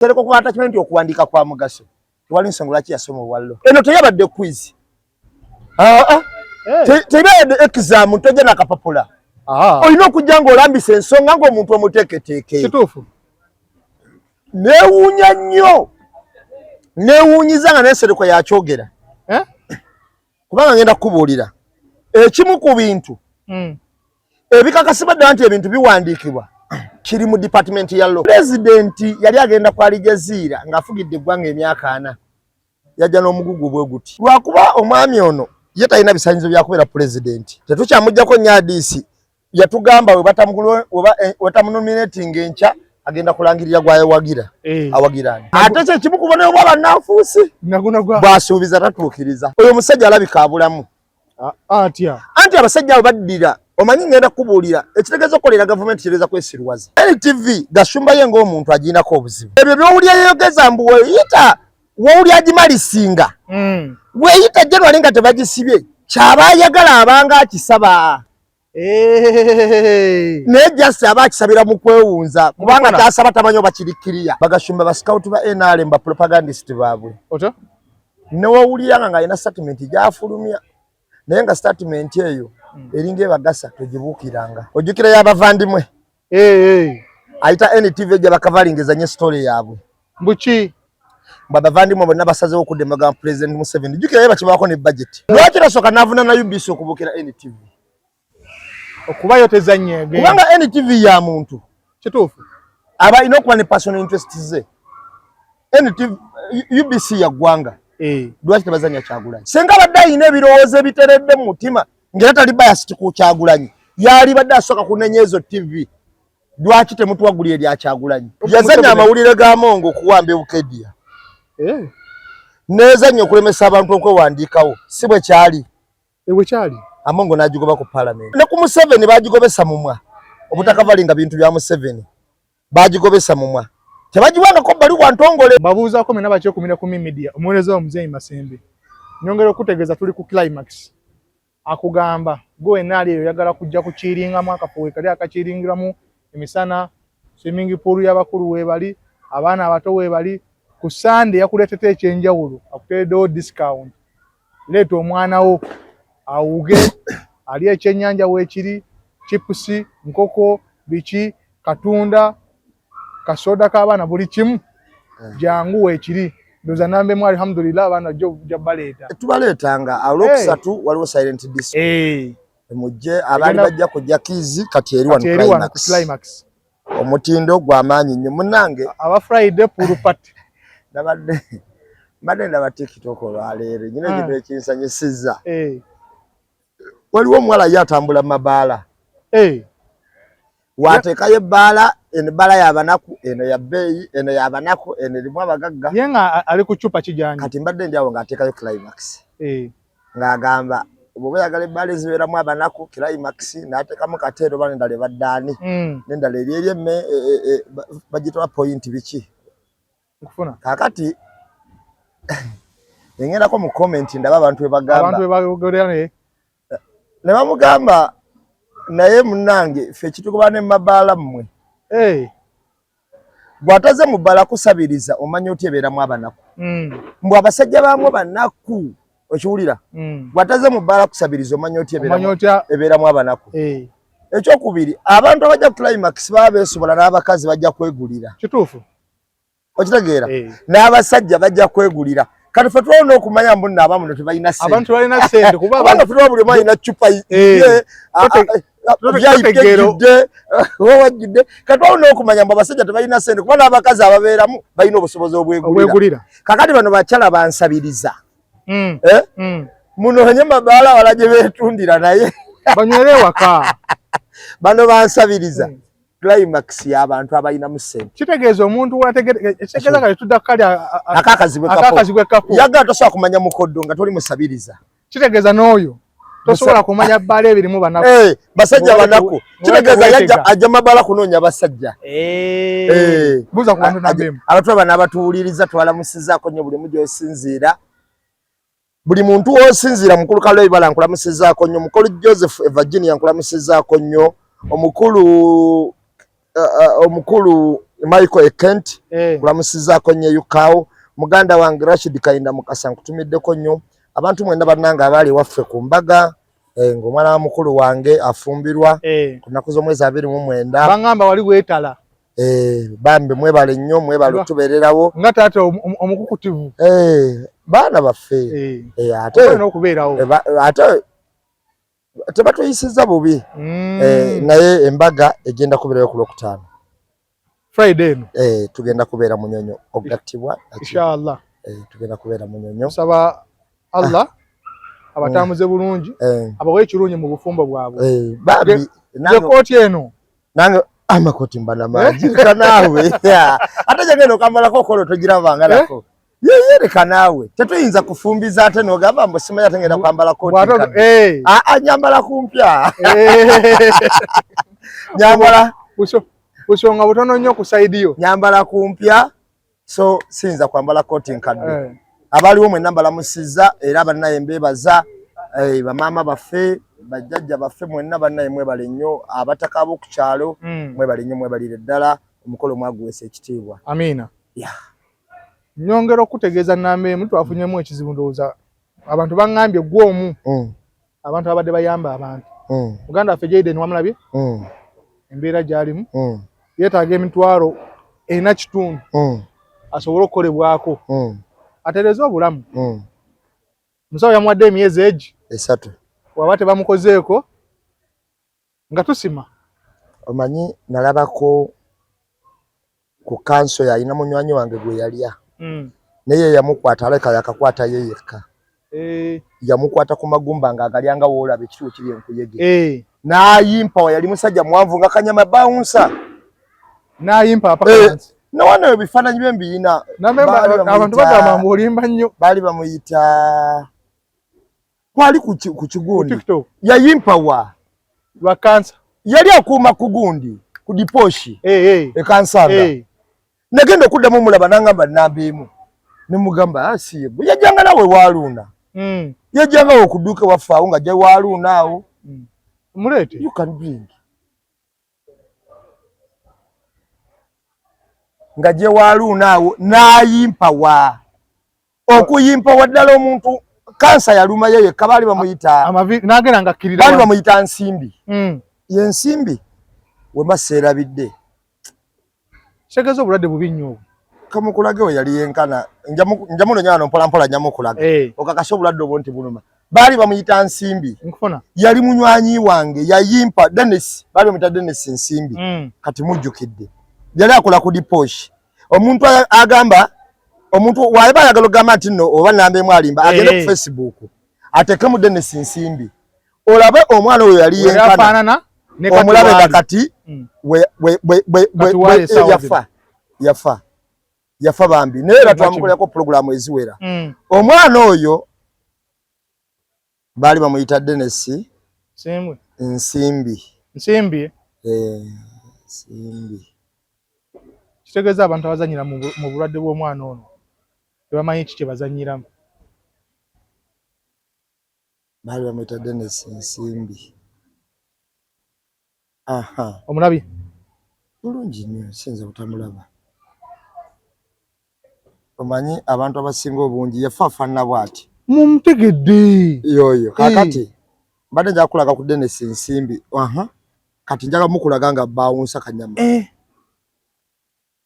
Tereko kwa attachment okuwandika kwa mugaso. Wali nsonga laki yasoma wallo. Eno teyabadde quiz. Teyabadde exam toje na kapapula. Olina okujja ng'olambisa ensonga ng'omuntu omuteeketeeke. Kituufu. Neewuunya nnyo. Neewuunyiza nga n'ensereko yakyogera. Kubanga ngenda kukubuulira. Ekimu ku bintu ebikakasibwa nti ebintu biwandiikibwa kiri mu department ya law. President yali agenda ku Al Jazeera ng'afugidde eggwanga emyaka 4. Yajja n'omugugu bwe guti. Lwakuba omwami ono ye talina bisaanyizo bya kubeera president. Tetukyamuggyako nnyo adiisi. Yatugamba we batamunominating enkya agenda kulangirira gwayewagira. Awagirani. Ate kyekimu kubona oba bannanfuusi. Bw'asuubiza tatuukiriza. Oyo omusajja alabika abulamu. Anti abasajja abo baddira. Omanyi ngenda kubuulira ekitegeeza okukolera gavumenti kireza kwesirwaza. NTV Gashumba ye ng'omuntu agiinako obuzibu. Ebyo by'owulya yeeyogeza mbu weeyita wowulya agimalisinga. Weeyita January nga tebagisibye kyaba ayagala abanga akisaba. Naye just aba akisabira mu kwewunza kubanga kyasaba tamanyi oba kirikkiriya. Bagashumba ba scout ba NRM ba propagandist baabwe. Ne wowulira nga alina statement gyafulumya naye nga statement eyo eringa ebagasa togibuukiranga. Ojjukira y'abavandimwe ayita NTV gye bakavalingiza nnyo story yaabwe. Mbuki babavandimwe bonna basazeewo okudemaga President Museveni. Jjukira ye bakibaako ne budget. Lwaki nasooka n'avuna na UBC okubuukira NTV? Okubayo tezannye kubanga NTV ya muntu. Kituufu. Aba alina okuba ne personal interest ze. NTV UBC ya ggwanga. Lwaki tebazannya Kyagulanyi? Senga badde alina ebirowoozo ebiteredde mu mutima ng'era tali biased ku Kyagulanyi. Yali badde asooka kunenya ezo TV. Lwaki temutuwagulira erya Kyagulanyi? Yazannya amawulire ga Mongo okuwamba Bukedya. Nezannya okulemesa abantu okwewandiikawo. Si bwe kyali. Bwe kyali. Amongo n'agigoba ku parliament. Ne ku Museveni baagigobesa mumwa. Obutakavalinga bintu bya Museveni. Baagigobesa mumwa. Tebagiwangako bbaluwa ntongole. Babuuzaako mena bakyekumira ku media. Omuweereza Omuzeeyi Masembe. Nyongera okutegeeza tuli ku climax. Akugamba gwe naali eyo yagala kujja kukiringamu akafuwe kali akakiringiramu emisana swimming pool y'abakulu weebali abaana abato weebali ku Sunday yakuleetete ekyenjawulo akuteeredewo discount. Leeta omwana wo awuge ali ekyennyanja weekiri chipusi nkoko biki katunda kasoda k'abaana buli kimu jangu weekiri ndoza nambe mu alhamdulillah abaana jo baleeta tubaleetanga olwokusatu waliwo silent disco mujje abaali bajja kujja kizi kati eri wano climax omutindo gw'amaanyi nnyo munnange aba Friday pool party mbadde ndaba TikTok olwaleero nyina ekintu ekinsanyusizza waliwo omuwala ye atambula mu mabaala wateekayo ebbaala eno ebbaala y'abanaku eno ya bbeeyi eno y'abanaku eno erimu abagagga ye nga ali ku cupa kijanja kati mbadde ndi awo ng'ateekayo climax ng'agamba bw'oba oyagala ebbaala ezibeeramu abanaku climax n'ateekamu kateero oba n'endala ebaddaani n'endala eri emme bagitwa point biki kaakati engendako mu comment ndaba abantu webagamba ne bamugamba naye munnange ffe kitukuba ne mabaala mmwe bw'ataze mu bbala kusabiriza omanya oti ebeeramu abanaku mbw abasajja baamu banaku okiwulira bw'ataze mu bbala kusabiriza omanya oti ebeeramu abanaku ekyokubiri abantu abajja ku climax baba beesobola n'abakazi bajja kwegulira kituufu okitegeera n'abasajja bajja kwegulira kati ffe tulina okumanya mbu nno abamu tebalina sente abantu balina sente kuba abantu tulina buli omu alina cupa wawajjidde kati tulina okumanya mbu abasajja tebalina sente kuba n'abakazi ababeeramu balina obusobozi obwegulira kakati bano bakyala bansabiriza munoonye mabaala wala gye beetundira naye banywere ewaka bano bansabiriza climax y'abantu abalina mu ssente kitegeeza omuntu kitegeeza kale tudda kali akakazibwe kapo yagala tosobola kumanya mukoddo nga toli musabiriza kitegeeza n'oyo tosobola kumanya bbaala ebirimu banaku basajja banaku kitegeeza ajja mabaala kunoonya basajja buuza ku bantu nambemu abantu abana abatuwuliriza twalamusizaako nnyo buli mu gy'osinziira buli muntu w'osinziira mukulu Kaloi Bala nkulamusizaako nnyo mukulu Joseph Virginia nkulamusizaako nnyo omukulu Michael Ekent kulamusizaako nnyo Yukaawo muganda wange Rashid Kayinda Mukasa nkutumiddeko nnyo abantu mwenda bannange abaali waffe ku mbaga ng'omwana mukulu wange afumbirwa ku nnaku z'omwezi 29 bangamba wali weetala bambi mwebale nnyo mwebale otubeererawo nga taata omukukutivu baana baffe ate tebatuyisiza bubi naye embaga egenda kubeerayo ku Lwokutaano Friday eno tugenda kubeera Munyonyo ogattibwa inshallah tugenda kubeera Munyonyo saba Allah abatambuze bulungi abawe ekirungi mu bufumbo bwabwe babi nange kooti eno nange amakoti mbana maji kanaawe ate jageno kamala kokolo togirabanga lako reka naawe tetuyinza kufumbiza ate nogamba mbo simanya tengenda kwambala koti nyambala kumpya nyambala usonga butono nnyo ku side yo nyambala kumpya so sinza kwambala koti nkadde abaliwo mwe nambala musiza era bannaye mbebaza bamama baffe bajjajja baffe mwenna bannaye mwebale nnyo abataka abo ku kyalo mwebale nnyo mwebalire ddala omukolo mwaguwesa ekitiibwa amina nyongera okutegeeza nambe emu twafunyemu ekizibu ndowooza abantu baŋŋambye gw'omu abantu abadde bayamba abantu muganda waffe Jaden wamulabye embeera gy'alimu yeetaaga emitwalo 4 asobole okukolebwako atereze obulamu musawo yamuwadde emyezi egi 3 waba tebamukozeeko nga tusima omanyi nalabako ku kanso yalina munywanyi wange gwe yalya naye yamukwata aleka yakakwata ye yekka yamukwata ku magumba nga agalyanga woolaba ekituo kiri enkuyege n'ayimpa yali musajja muwanvu nga kanyama bawunsa n'ayimpa apakansi nawana ebifaananyi bye mbiina abantu bagamba mbu olimba nnyo baali bamuyita kwali ku kigundi yayimpa wa lwa kansa yali akuuma ku gundi ku diposhi ekansanga nagenda okuddamu mulaba nangamba nambeemu nemugamba asiye gwe yajjanga nawe waaluuna yajjanga we okuduuka wafaawo nga gye waaluuna awo muleete you can bring nga gye waaluuna awo n'ayimpa wa okuyimpa waddala omuntu kansa yaluma yeye kabaali bamuyita n'agenda nga akkirira baali bamuyita nsimbi ye nsimbi wema seerabidde segeza obulwadde bubi nnyo kamukulage we yali yenkana njamunonya wano mpola mpola nyamukulaga okakasa obulwadde obwo nti buluma baali bamuyita nsimbi nkufuna yali munywanyi wange yayimpa Dennis baali bamuyita Dennis nsimbi kati mujjukidde yali akola ku diposhi omuntu agamba omuntu waaba ayagala okugamba nti nno oba nambeemu alimba agende ku Facebook ateekemu Dennis nsimbi olabe omwana oyo yali yenkana omulabe kakati yafa bambi naye era twamukolako pulogulaamu eziwera omwana oyo baali bamuyita Dennis nsimbi nsimbi kitegeeza abantu abazanyira mu bulwadde bw'omwana ono tebamanyi ki kye bazanyiramu baali bamuyita Dennis nsimbi omulabye bulungi nnyo sinza butamulaba omanyi abantu abasinga obungi yafaafaanana bw'ati mumutegedde yoyo kakati mbadde njaga kulaga ku Dennis nsimbi kati njaga mukulaga nga bawunsa kanyama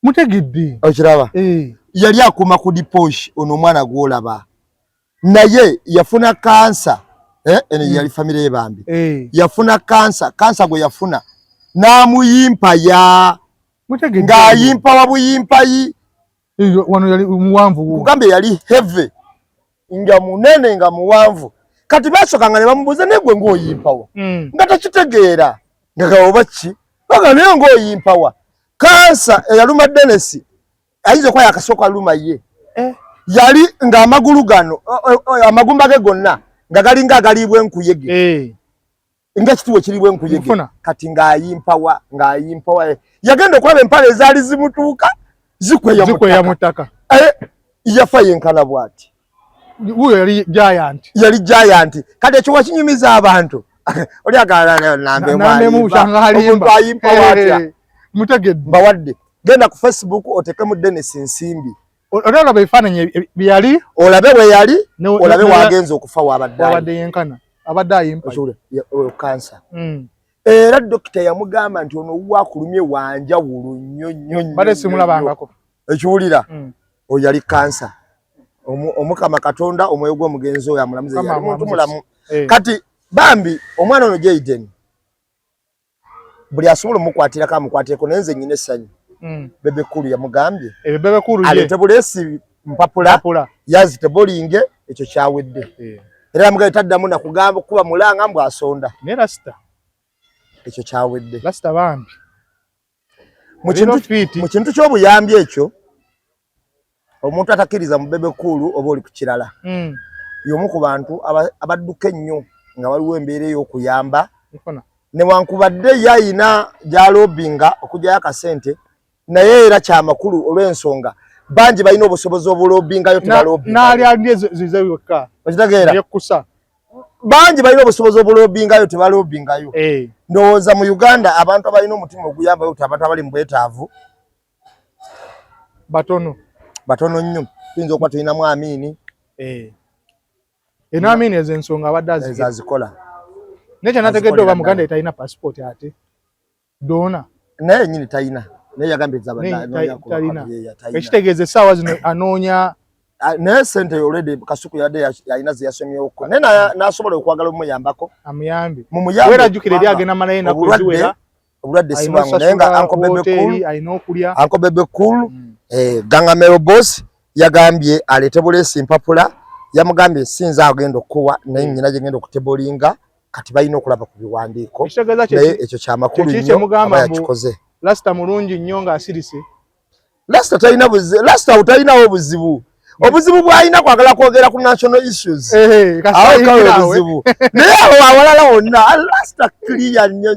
mutegedde okiraba yali akuuma ku diposhi ono omwana gwolaba naye yafuna kansa eno yali famire ye bambi yafuna kansa gwe yafuna n'amuyimpa ng'ayimpa wa buyimpayi wano yali muwanvu kugambe yali heavy nga munene nga muwanvu kati basokanga ne bamubuuza naye gwe ng'oyimpawa nga takitegeera nga gawoba ki baga naye ng'oyimpawa kansa eyaluma Dennis ayinza okuba yakasooka aluma ye yali ng'amagulu gano amagumba ge gonna nga galinga agaliibwa enkuyege ng'ekituwo kiriibwa enkuyege kati ng'ayimpawa yagenda okulaba empale ezaali zimutuuka zikweya mu ttaka yafa yenkana bw'ati huyo yali giant kati ekyo wakinyumiza abantu oli agala nambe omuntu ayimpa watya mutegedde bawadde genda ku Facebook otekemu Dennis Nsimbi olaba ebifaananyi byali olabe bwe yali olabe wagenza okufa wabadde yenkana abadde ayimpa kansa era dokita yamugamba nti ono wakulumye wanjawulo nnyo bade simulabangako ekiwulira oyali kansa omukama Katonda omwoyo gw'omugenzi oyo amulamuze yali muntu mulamu kati bambi omwana ono Jayden buli asobola omukwatira kamukwatireko naye nze nnyina essanyu Bebe Cool yamugambye Bebe Cool alete bulesi mpapula yazite bolinge ekyo kyawedde era yamugambye taddamu nakugamba kuba mulanga mbw asonda ne rasta ekyo kyawedde rasta bambi mu kintu ky'obuyambi ekyo omuntu atakiriza mu Bebe Cool oba oli ku kirala y'omu ku bantu abadduka ennyo nga waliwo embeera ey'okuyamba newankubadde yayina gyalobinga okugyayo akasente naye era kyamakulu olw'ensonga bangi balina obusobozi obulobingayo tebalobingayo bangi balina obusobozi obulobingayo tebalobingayo ndowooza mu Uganda abantu abalina omutima oguyambayo abantu abali mu bwetaavu batono nnyo tuyinza okuba tulinamu Amini Amini ezo ensonga abadde azikola naye kyanategedde oba Muganda etalina passport ate dona naye nyini talina naye yagambye ekitegeeza essaawa zino anoonya naye sente already Kasuku yadde yalina ze yasomyewoko naye n'asobola okwagala omuyambako amuyambe wera ajjukira eri agenda malayo ennaku eziwera obulwadde si bwangu naye nga alina okulya Uncle Bebe Cool Gangamero boss yagambye alete bulesi mpapula yamugambye sinza agenda okuwa naye nnyina gye ngenda okutebolinga kati balina okulaba ku biwandiiko naye ekyo kyamakulu nnyo aba yakikoze Lasta mulungi nnyo ng'asirise Lasta talinawo obuzibu bw'alina kwagala kwogera ku national issues obuzibu naye abo awalala wonna Lasta clear nnyo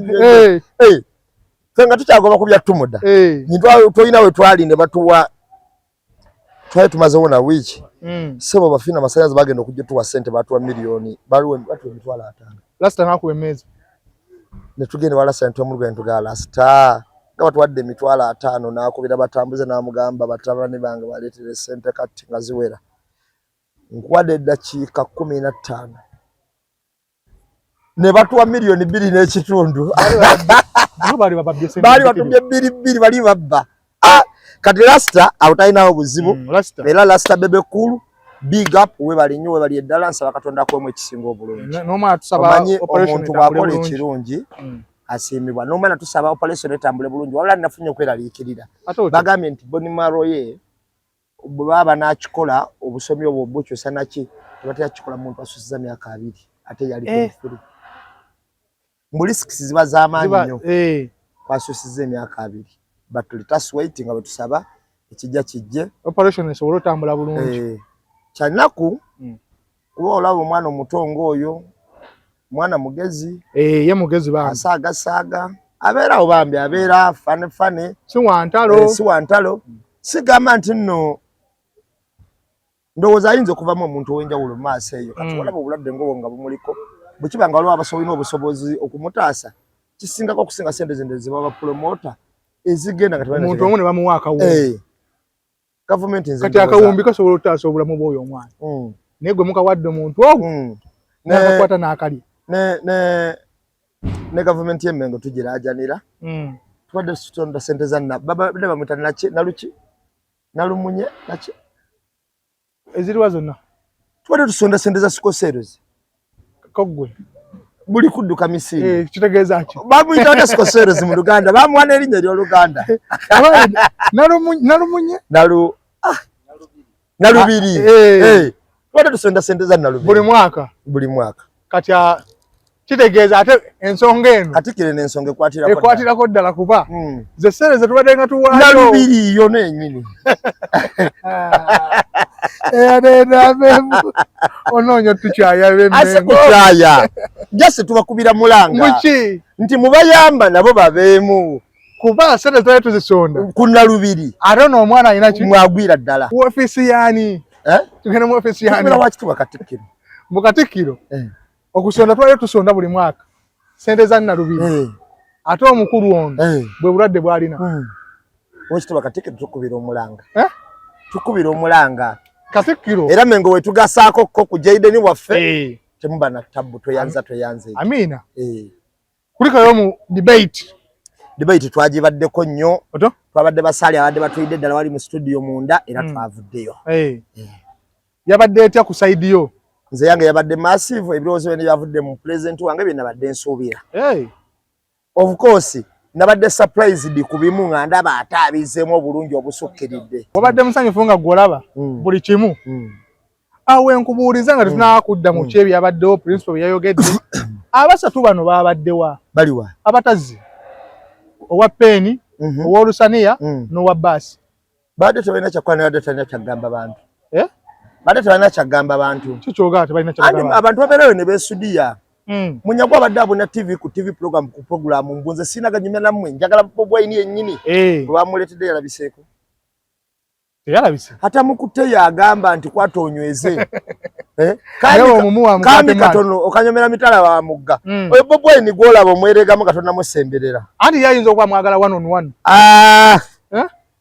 fe nga tukyagoba ku bya Tumuda tolina we twali ne batuwa twali tumazewo na wiiki sebo bafina amasanyalaze bagenda okujja tuwa ssente batuwa miliyoni batuwa emitwalo 5 Lasta nakuwa emmeezi ne tugenda wa Lasta ntwamulugenda tugala Lasta nga batuwadde emitwalo 5 n'akubira batambuze n'amugamba batabani bange baleetere ssente kati nga ziwera nkuwadde eddakiika 15 ne batuwa miliyoni 2 n'ekitundu baali bababye batubye 2 bali babba kati Lasta awutalinawo obuzibu era Lasta Bebe Cool big up we bali nnyo we bali eddala nsaba Katonda akwemu ekisinga obulungi omanyi omuntu bw'akola ekirungi asiimibwa n'omwana tusaba operation etambule bulungi wabula nafunye okweraliikirira bagambye nti Boni Maroye bwe baba n'akikola obusomi obwo bukyusa naki tebatera kikola muntu asusiza myaka 2 ate yali 3 mu risks ziba z'amaanyi nnyo kwasusiza emyaka 2 but let's wait nga betusaba ekijja kijje operation esobola otambula bulungi kyanaku kuba olaba omwana omutongo oyo mwana mugezi ye mugezi bambi saaga abeerawo bambi abeera fane si wantalo sigamba nti nno ndowooza ayinza okuvamu omuntu ow'enjawulo mu maaso eyo kati walaba obulwadde ng'obwo nga bumuliko bwe kiba nga waliwo abasolina obusobozi okumutaasa kisingako okusinga sente zende ze baba promota ezigenda kati omuntu omu ne bamuwa akawumbi gavumenti kati akawumbi kasobola okutaasa obulamu bw'oyo omwana naye gwe mukawadde omuntu ogwo n'akakwata n'akalya ne gavumenti y'Emmengo tugiraajanira tubadde tutonda sente za babadde bamwita nalumunye naki eziriwa zonna tubadde tusonda sente za sikoserozi kogwe buli kudduka misiri kitegeeza ki bamuyita wata sikoserozi mu Luganda bamuwa n'erinnya ery'Oluganda nalumunye nalubiri tubadde tusonda sente za nalubiri buli mwaka kati kitegeeza ate ensonga eno katikire n'ensonga ekwatirako ddala kuba ze ssente ze tubadde nga tuwaayo nalubiri yonna ennyini onoonya tukyaya ase kukyaya jase tubakubira mulanga nti mubayamba nabo babeemu kuba ssente twali tuzisonda ku nalubiri ate n'omwana alina ki mwagwira ddala ofiisi yaani tugenda mu ofiisi yaani wakituba Katikkiro mu Katikkiro okusonda twali tusonda buli mwaka sente za nalubiri ate omukulu ono bwe bulwadde bw'alina Onkitibwa Katikkiro tukubira omulanga. Tukubira omulanga. Katikkiro. Era mengo we tugasaako ko ku Jaden waffe. Temuba na tabu toyanze. Amina. Kulika yo mu debate. Debate twagibaddeko nnyo. Oto? Twabadde basali abadde batuyidde ddala wali mu studio munda era twavuddeyo. Yabadde etya ku side yo? Nze yange yabadde massive ebirowoozo bye byavudde mu present wange bye nabadde nsuubira. Of course nabadde surprised ku bimu nga ndaba ate abizeemu obulungi obusukkiridde. Wabadde musanyufu nga gwolaba buli kimu. Awe nkubuuliza nga tunaakudda mu kyebi yabaddewo principal bye yayogedde. Abasatu bano baabaddewa. Baliwa. Abatazzi. Owa Penny, owa Lusaniya, n'owa Baasi. Badde tebalina kyakwana badde talina kyagamba bantu. Badde tebalina kyagamba bantu. Kikyoga tebalina kyagamba. Abantu babeerayo ne beesudiya. Munyagwa abadde abona TV ku TV program ku program mbunze sinaganyumya nammwe njagala Bobi Wine yennyini. Lwamuleetedde yalabiseeko. Teyalabise. Hata mukutte yagamba nti kwata onyweze. Kandi katono okanyomera mitala wa mugga. Oyo Bobi Wine gwolaba omweregamu Katonda musemberera. Anti yayinza okuba mwagala 1-on-1.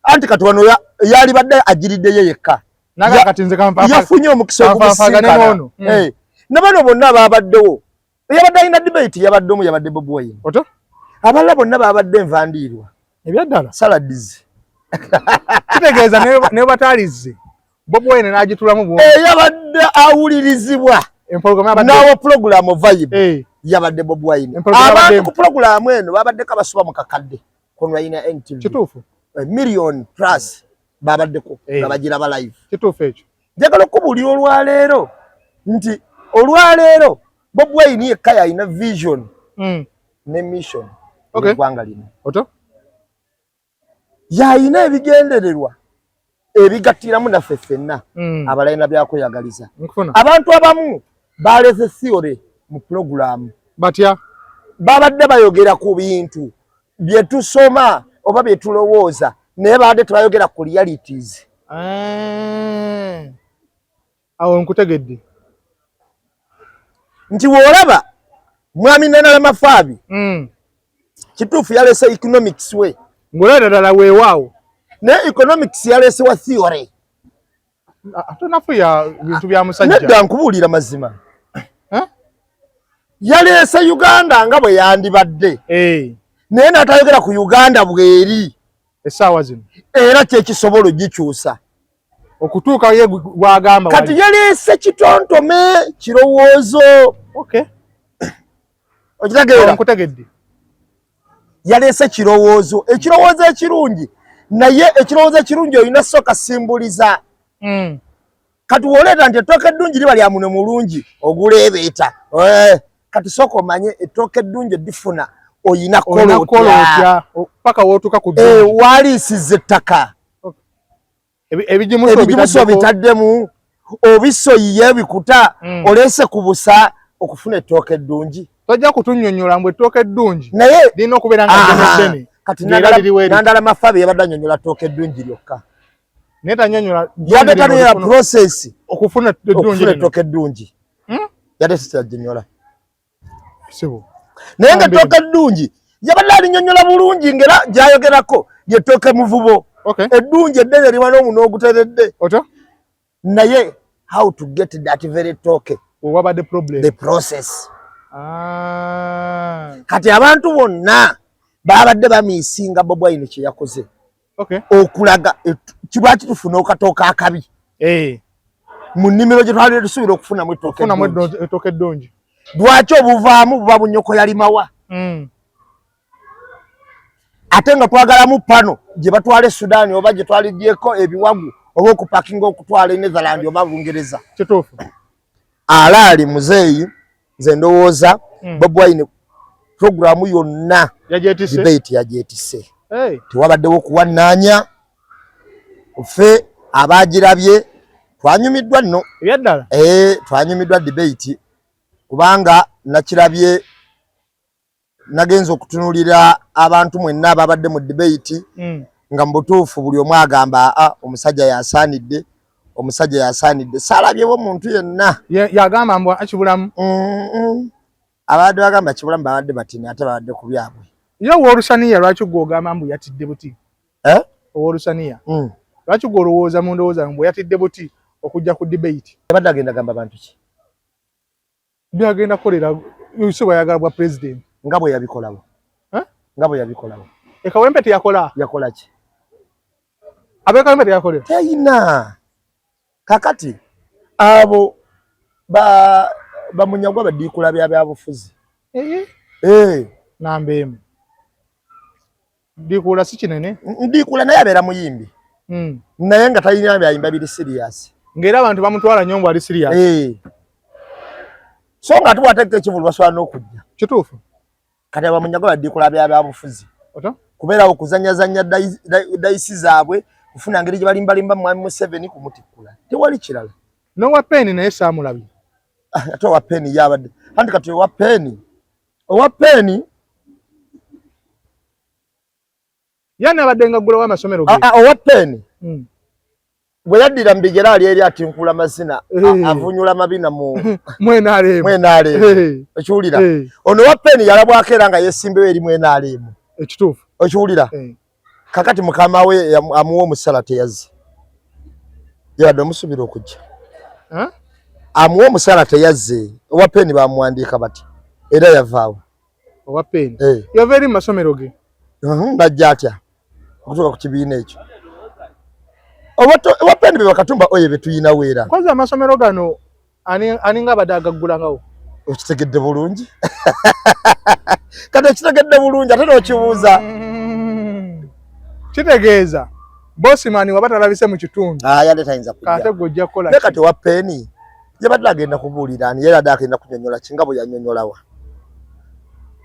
Anti Katonda yali badde ajiridde ye yekka. Naga katinze kampa. Yafunye omukisa okusinkana. Nabano bonna babaddewo. Yabadde alina debate yabadde yabadde Bobi Wine. Oto? Abalala bonna babadde nvandiirwa. Ebyaddala. Saladizi. Kitegeeza ne batalize. Bobi Wine n'agitulamu bwo. Yabadde awulirizibwa. N'awo program vibe. Yabadde Bobi Wine. Abantu ku program eno babadde kabasuba mu kakadde. Kono yina NTV. Kituufu. Million plus babaddeko nga bagiraba live. Kituufu ekyo. Njagala okubuulira olwaleero nti olwaleero Bobi Wine yekka yalina vision ne mission. Eggwanga lino. Oto? Yalina ebigendererwa ebigattiramu naffe ffenna abalina byakweyagaliza. Abantu abamu baleese theory mu program. Batya? Babadde bayogera ku bintu bye tusoma oba bye tulowooza naye babadde tebayogera ku realities. Awo nkutegedde. Nti woolaba Mwami Nana Mafaabi kituufu yaleese economics we. Ngolera ddala weewaawo. Ne economics yaleese wa theory. Ate nafu ya bintu bya musajja. Nedda nkubuulira mazima. Yaleese Uganda nga bwe yandibadde. Naye n'atayogera ku Uganda bweri. Essaawa zino. Era kyekisobola ogikyusa. Okutuuka ye gwagamba wali. Kati yaleese kitontome kirowoozo. Okitegeera? Nkutegedde. Yaleese kirowoozo. Ekirowoozo ekirungi. Naye ekirowoozo ekirungi olina sooka simbuliza. Kati woleeta nti ettooke eddungi liba lya munwe mulungi oguleebeeta. Kati sooka omanye ettooke eddungi eddifuna oyina kolotya. Paka wootuuka ku ddungi. Waaliisizza ettaka. Ebigimuso bitaddemu. Obisoyiye bikuta. Oleese ku busa okufuna ettooke eddungi. Tojja kutunnyonnyola mbwe ettooke eddungi. Naye lirina okubeera nga ddene. Kati Nandala Mafaabi yabadde annyonnyola ettooke eddungi lyokka. Naye tannyonnyola yadde process okufuna ettooke eddungi. Yadde sitajinyola. Sibo. Naye nga ettooke eddungi yabadde alinnyonnyola bulungi ngera gy'ayogerako ly'ettooke muvubo. Eddungi eddene liba n'omunwe oguteredde. Naye how to get that very ettooke. Wabadde problem. The process. Kati abantu bonna babadde bamiisinga Bobi Wine kye yakoze. Okulaga kiba kitufuna okatooka akabi. Mu nnimiro gye twali tusuubira okufunamu ettooke eddungi. Lwaki obuvaamu buba bunyoko yalimawa? Ate nga twagalamu pano gye batwala Sudan oba gye twaligyeko ebiwagu oba okupakinga okutwala Netherland oba Bungereza. Kituufu. Alaali muzeeyi nze ndowooza Bobi Wine programu yonna debate yagyetise. Tewabaddewo kuwannaanya. Ffe abaagirabye twanyumiddwa nno. Ebyaddala? Twanyumiddwa debate kubanga nakirabye nagenza okutunulira abantu mwenna ababadde mu debate nga mu butuufu buli omu agamba omusajja yasaanidde. Omusajja yasaanidde. Saalabyewo omuntu yenna. Yagamba mbu akibulamu. Abadde bagamba kibulamu babadde batini ate babadde ku byabwe. Ye Olunsaniya lwaki gw'ogamba mbu yatidde buti? owolusaniya lwaki golowooza mu ndowooza mbwe yatidde buti okujja ku debate yabadde agenda gamba bantu ki byagenda kolera yusufu ayagala bwa president nga bwe yabikolawo nga bwe yabikolawo ekawempe teyakola ki abekawempe teyakolera teyina kakati abo bamunyagwa badiikula byabufuzi nambeemu ndiikula si kinene ndiikula naye abeera muyimbi naye nga talina byayimba biri serious ng'era abantu bamutwala nnyo mbu ali serious so nga ate bw'ateeka ekivulu basobola n'okujja kituufu kati bamunyagwa badiikula byabufuzi kubeerawo okuzanyazanya dayisi zaabwe kufuna ngeri gye balimbalimba mwami Museveni kumutikkula tewali kirala n'owa Penny naye saamulabye ate owa Penny yabadde anti kati owa Penny yana abadde nga ggulawo amasomero ge owa Penny bwe yaddira mu bigera ali eri atinkula mazina avunyula mabina mu mwenaleemu ekiwulira ono owa Penny yalabwako era nga yeesimbewo eri mwenaleemu ekituufu okiwulira kakati mukama we amuwa omusala teyazze yabadde omusuubira okujja amuwa omusala teyazze owa Penny bamuwandiika bati era yavaawo owa Penny yava eri mu masomero ge najja atya okutuuka ku kibiina ekyo owa Penny be bakatumba oyo be tuyina weera kozi amasomero gano aninga abadde agaggulangawo okitegedde bulungi kati okitegedde bulungi ate n'okibuuza kitegeeza Bossman waba talabise mu kitundu yali tayinza kujja kate gojja kukola naye kati owa Penny yabadde agenda kubuulira ani yali adde agenda kunyonyola kinga bwe yanyonyolawa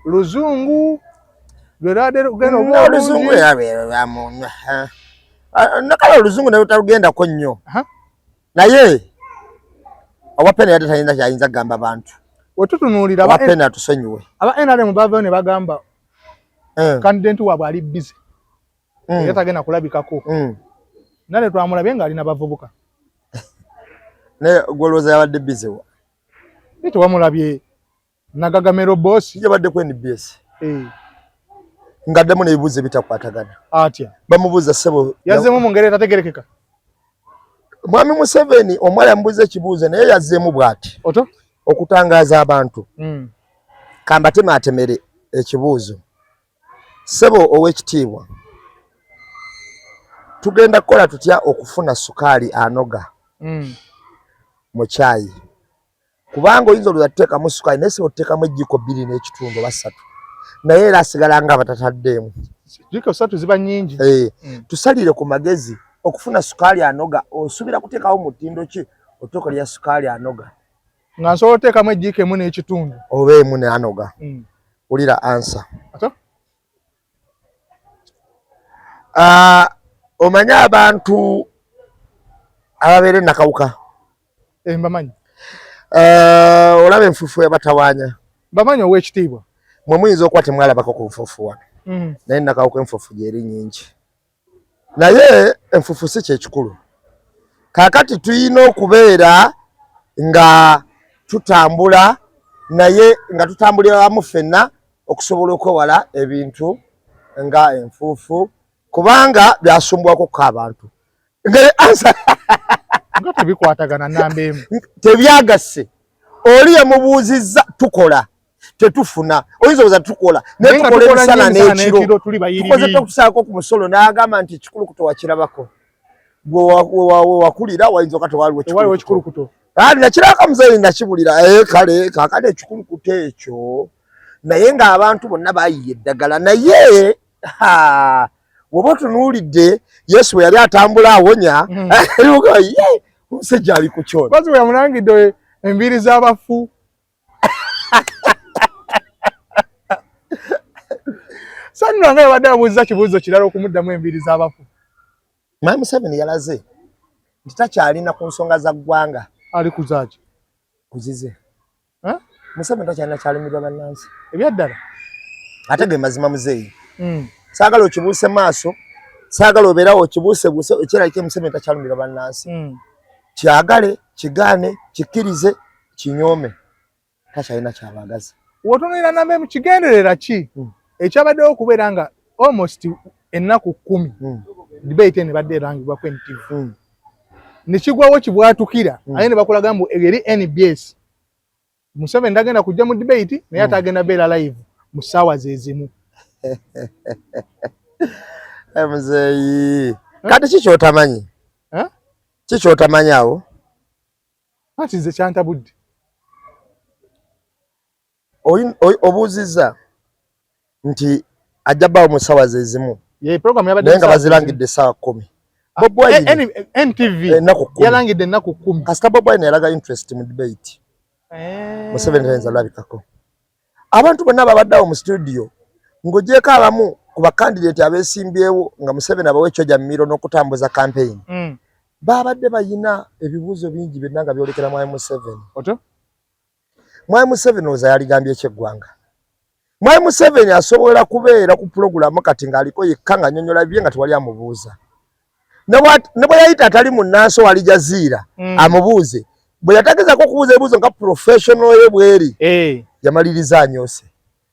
luzungu oluzungu nakala oluzungu naye talugendako nnyo naye owa Penny yadde talina kyayinza kugamba bantu wetutunuulira owa Penny atusonyiwe aba NRM bavayo ne bagamba kandidenti waabwe ali busy era tagenda kulabikako nale twamulabye nga alina bavubuka naye gwolowooza yabadde busy wa tewamulabye nagagamero boss yabadde ku NBS ngaddemu n'ebibuuzo ebitakwatagana atya bamubuuza ssebo yazzeemu mu ngeri etategerekeka mwami Museveni omwali amubuuza ekibuuzo naye yazzeemu bw'ati okutangaaza abantu kambateme atemere ekibuuzo ssebo ow'ekitiibwa tugenda kukola tutya okufuna sukaali anoga mu caayi kubanga oyinza olwo yateekamu sukaali naye ssebo tuteekamu ejjiko 2 n'ekitundu oba 3 naye era asigala nga batataddeemu jiko 3 ziba nnyingi tusalire ku magezi okufuna sukaali anoga osuubira kuteekawo mutindo ki otuuka lya sukaali anoga nga nsobola oteekamu ejjiko 1 n'ekitundu oba 1 ne anoga wulira ansa omanye abantu ababeera nakawuka mbamanyi olaba enfufu yabatawaanya bamanyi ow'ekitiibwa mwe muyinza okuba temwalabako ku nfufu wano naye nakawuka enfufu gyeri nyingi naye enfufu si kyekikulu kaakati tuyina okubeera nga tutambula naye nga tutambulira wamu ffenna okusobola okwewala ebintu nga enfuufu kubanga byasumbuwako ko abantu nga tebikwatagana nambeemu tebyagasse oli yamubuuzizza tukola tetufuna oyinza oza tukola naye tukola emisana n'ekiro tukoze tokusaako ku musolo n'agamba nti ekikulukuto wakirabako wakulira wayinza okati waliwo ekikulukuto nakiraka muzeeyi nakibulira kale kaakati ekikulukuto ekyo naye ng'abantu bonna bayiye eddagala naye woba otunuulidde Yesu bwe yali atambula awonya omusajja ali ku kyoto bazi bwe yamulangidde enviiri z'abafu sannula nga yabadde amubuuza kibuuzo kirala okumuddamu enviiri z'abafu mwami Museveni yalaze nti takyalina ku nsonga za ggwanga ali kuzaaki kuzize Museveni takyalina kyalumirwa bannansi ebyaddala ate ge mazima muzeeyi saagala okibuuse maaso saagala obeerawo okibuusebuuse ekyeralike Museveni takyalumirwa bannansi kyagale kigaane kikkirize kinyoome takyalina kyabagaza wotunuulira nambeemu kigenderera ki ekyabaddewo okubeera nga almost ennaku 10 debate ne badde erangibwa ku NTV nekigwawo kibwatukira aye ne bakulaga mbu eri NBS Museveni ndagenda kujja mu debate naye atagenda beera live mu ssaawa zezimu. Muzeeyi kati kikyotamanyi kikyotamanyi awo ati nze kyantabudde obuuzizza nti ajja bbaawo mu ssaawa zezimu naye nga bazirangidde essaawa 10 NTV yalangidde ennaku 10 kasita Bobi Wine yalaga interest mu debate Museveni tayinza lwabikako abantu bonna babaddeawo mu studio ng'ogyeko abamu ku bakandidate abeesimbyewo nga Museveni abawa ekyoja mu miro n'okutambuza campaign babadde bayina ebibuuzo bingi byonna nga byolekera Mwai Museveni. Mwai Museveni oza yaligambye ekyeggwanga. Mwai Museveni asobola kubeera ku pulogulaamu kati ng'aliko yekka nga nnyonnyola bye nga tewali amubuuza. Ne bwe yayita atali munnansi wali Jazeera amubuuze bwe yatagezako okubuuza ebibuuzo nga professional ye bweri yamaliriza anyoose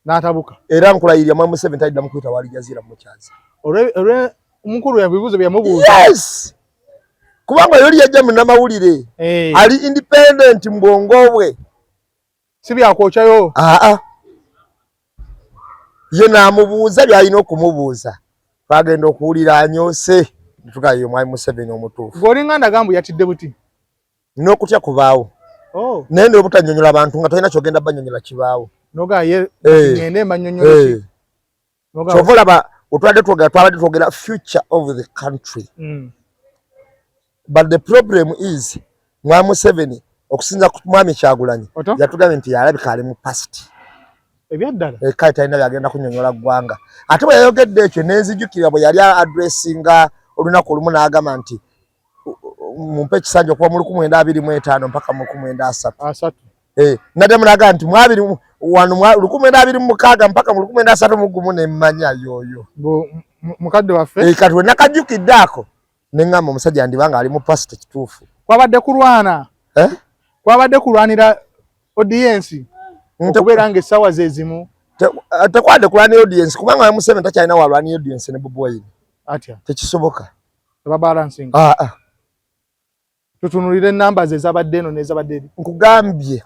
n'atabuka era nkulayirira Mwai Museveni talidda mu kuyita wali Jazeera mukyaza olwe omukulu ebibuuzo byamubuuza. Yes kubanga yoli yajja munnamawulire ali independent mu bwongo bwe si byakwokyayo ye n'amubuuza by'alina okumubuuza bagenda okuwulira anyoose tugayo Mwai Museveni omutuufu ng'olinga ndagambu yatidde buti n'okutya kubaawo naye ne obutanyonyola abantu nga tolina kyogenda banyonyola kibaawo nogaye ngende mbanyonyola kyova olaba twabadde twogera future of the country but the problem is Mwai Museveni okusinza ku Mwami Kyagulanyi yatugambye nti yalabika ali mu past ebyaddala kale talina byagenda kunyonyola ggwanga ate bwe yayogedde ekyo nenzijukira bwe yali addressinga olunaku olumu n'agamba nti mumpe ekisanja okuva mu 1925 mpaka mu 1930 naddamu n'agamba nti 1926 mpaka mu 1931 nemmanya yoyo mukadde waffe kati we nakajjukidde ako neŋŋamba omusajja ndibanga ali mu past kituufu kwabadde kulwanira audience okubeera ng'essaawa zezimu tekwadde kulwanira audience kubanga Mwai Museveni takyalina walwanira audience ne Bobi Wine atya tekisoboka tebabalancing tutunulire ennamba ze ezabadde eno n'ezabadde eri nkugambye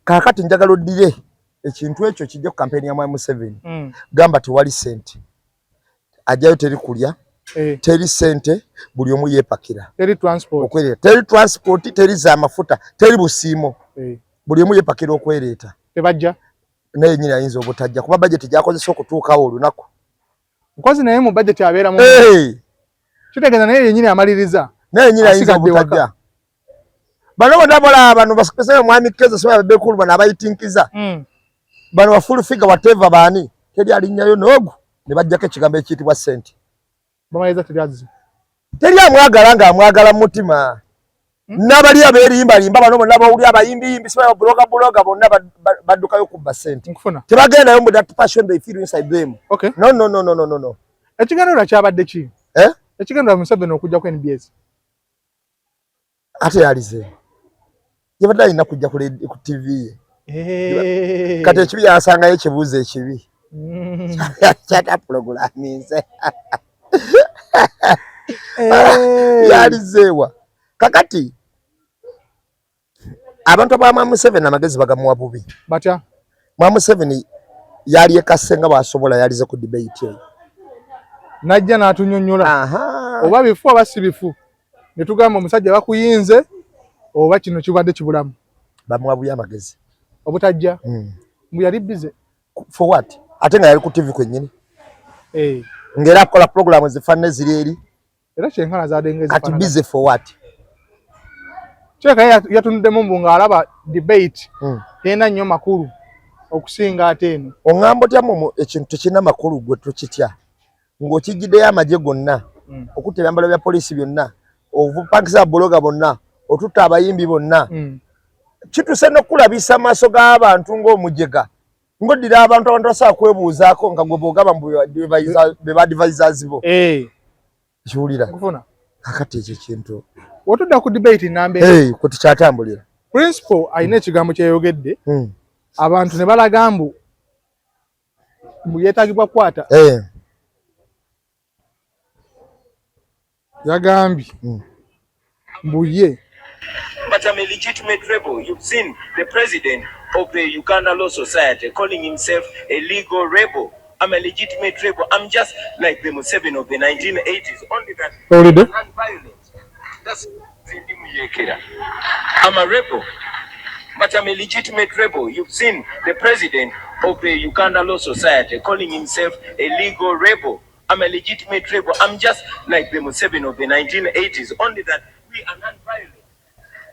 kaakati njagala oddire ekintu ekyo kijja ku kampeni ya Mwai Museveni gamba tewali ssente ajjayo teri kulya teri ssente buli omu yeepakira teri transport teri z'amafuta teri busiimo buli omu yeepakira okwereeta tebajja naye nyini ayinza obutajja kuba bajeti gyakozesa okutuukawo olunaku nkozi naye mu bajeti abeeramu kitegeeza naye yennyini amaliriza naye nyini ayinza obutajja bano bonna bolaba bano basomesebe Mwami Keza sobola babbe kulu bano abayitinkiza bano bafulu figa whatever baani teri alinnyayo n'ogu ne bajjako ekigambo ekiyitibwa ssente bamaliriza teri amwagala ng'amwagala mu mutima n'abali abeerimbalimba bano bonna bawuli abayimbiyimbi siba buloga bonna baddukayo kubba ssente tebagendayo mu that passion they feel inside them. No. Ekiganiro kyabadde ki ekiganiro Museveni okujja ku NBS ate yalize yabadde alina kujja ku TV ye kati ekibi yasangayo ekibuuzo ekibi kyata pulogulaminze yalizeewa kakati abantu aba Mwai Museveni amagezi bagamuwa bubi batya Mwai Museveni yali ekasse nga bw'asobola yalize ku debate eyo najja n'atunyonnyola oba bifu oba si bifu ne tugamba omusajja bakuyinze oba kino kibadde kibulamu bamuwa bubi amagezi obutajja mbu yali bize for what ate nga yali ku TV kwennyini ng'era akola pulogulaamu zifaanana ziri eri era kyenkana zadenge kati bize for what kyeka yatunuddemu mbu ng'alaba debate tena nnyo makulu okusinga ate eno oŋŋamba otyamu ekintu tekirina makulu gwe tukitya ng'okijjiddeyo amagye gonna okutta ebyambalo bya poliisi byonna ovupangisa buloga bonna otutta abayimbi bonna kituse n'okulabisa amaaso g'abantu ng'omujega ng'oddira abantu basobola kwebuuzaako nga gwe boogaba mbu be badvisors bo kiwulira kakati ekyo kintu otudda ku debate nambe kwe tukyatambulira principal alina ekigambo kyeyogedde abantu ne balaga mbu yeetaagibwa kukwata yagambye mbuye. But I'm a legitimate rebel. You've seen the president of the Uganda Law Society calling himself a legal rebel. I'm a legitimate rebel. I'm just like the Museveni of the 1980s, only that Already? non-violent. That's Zindi Muyekera. I'm a rebel, but I'm a legitimate rebel. You've seen the president of the Uganda Law Society calling himself a legal rebel. I'm a legitimate rebel. I'm just like the Museveni of the 1980s, only that we are non-violent.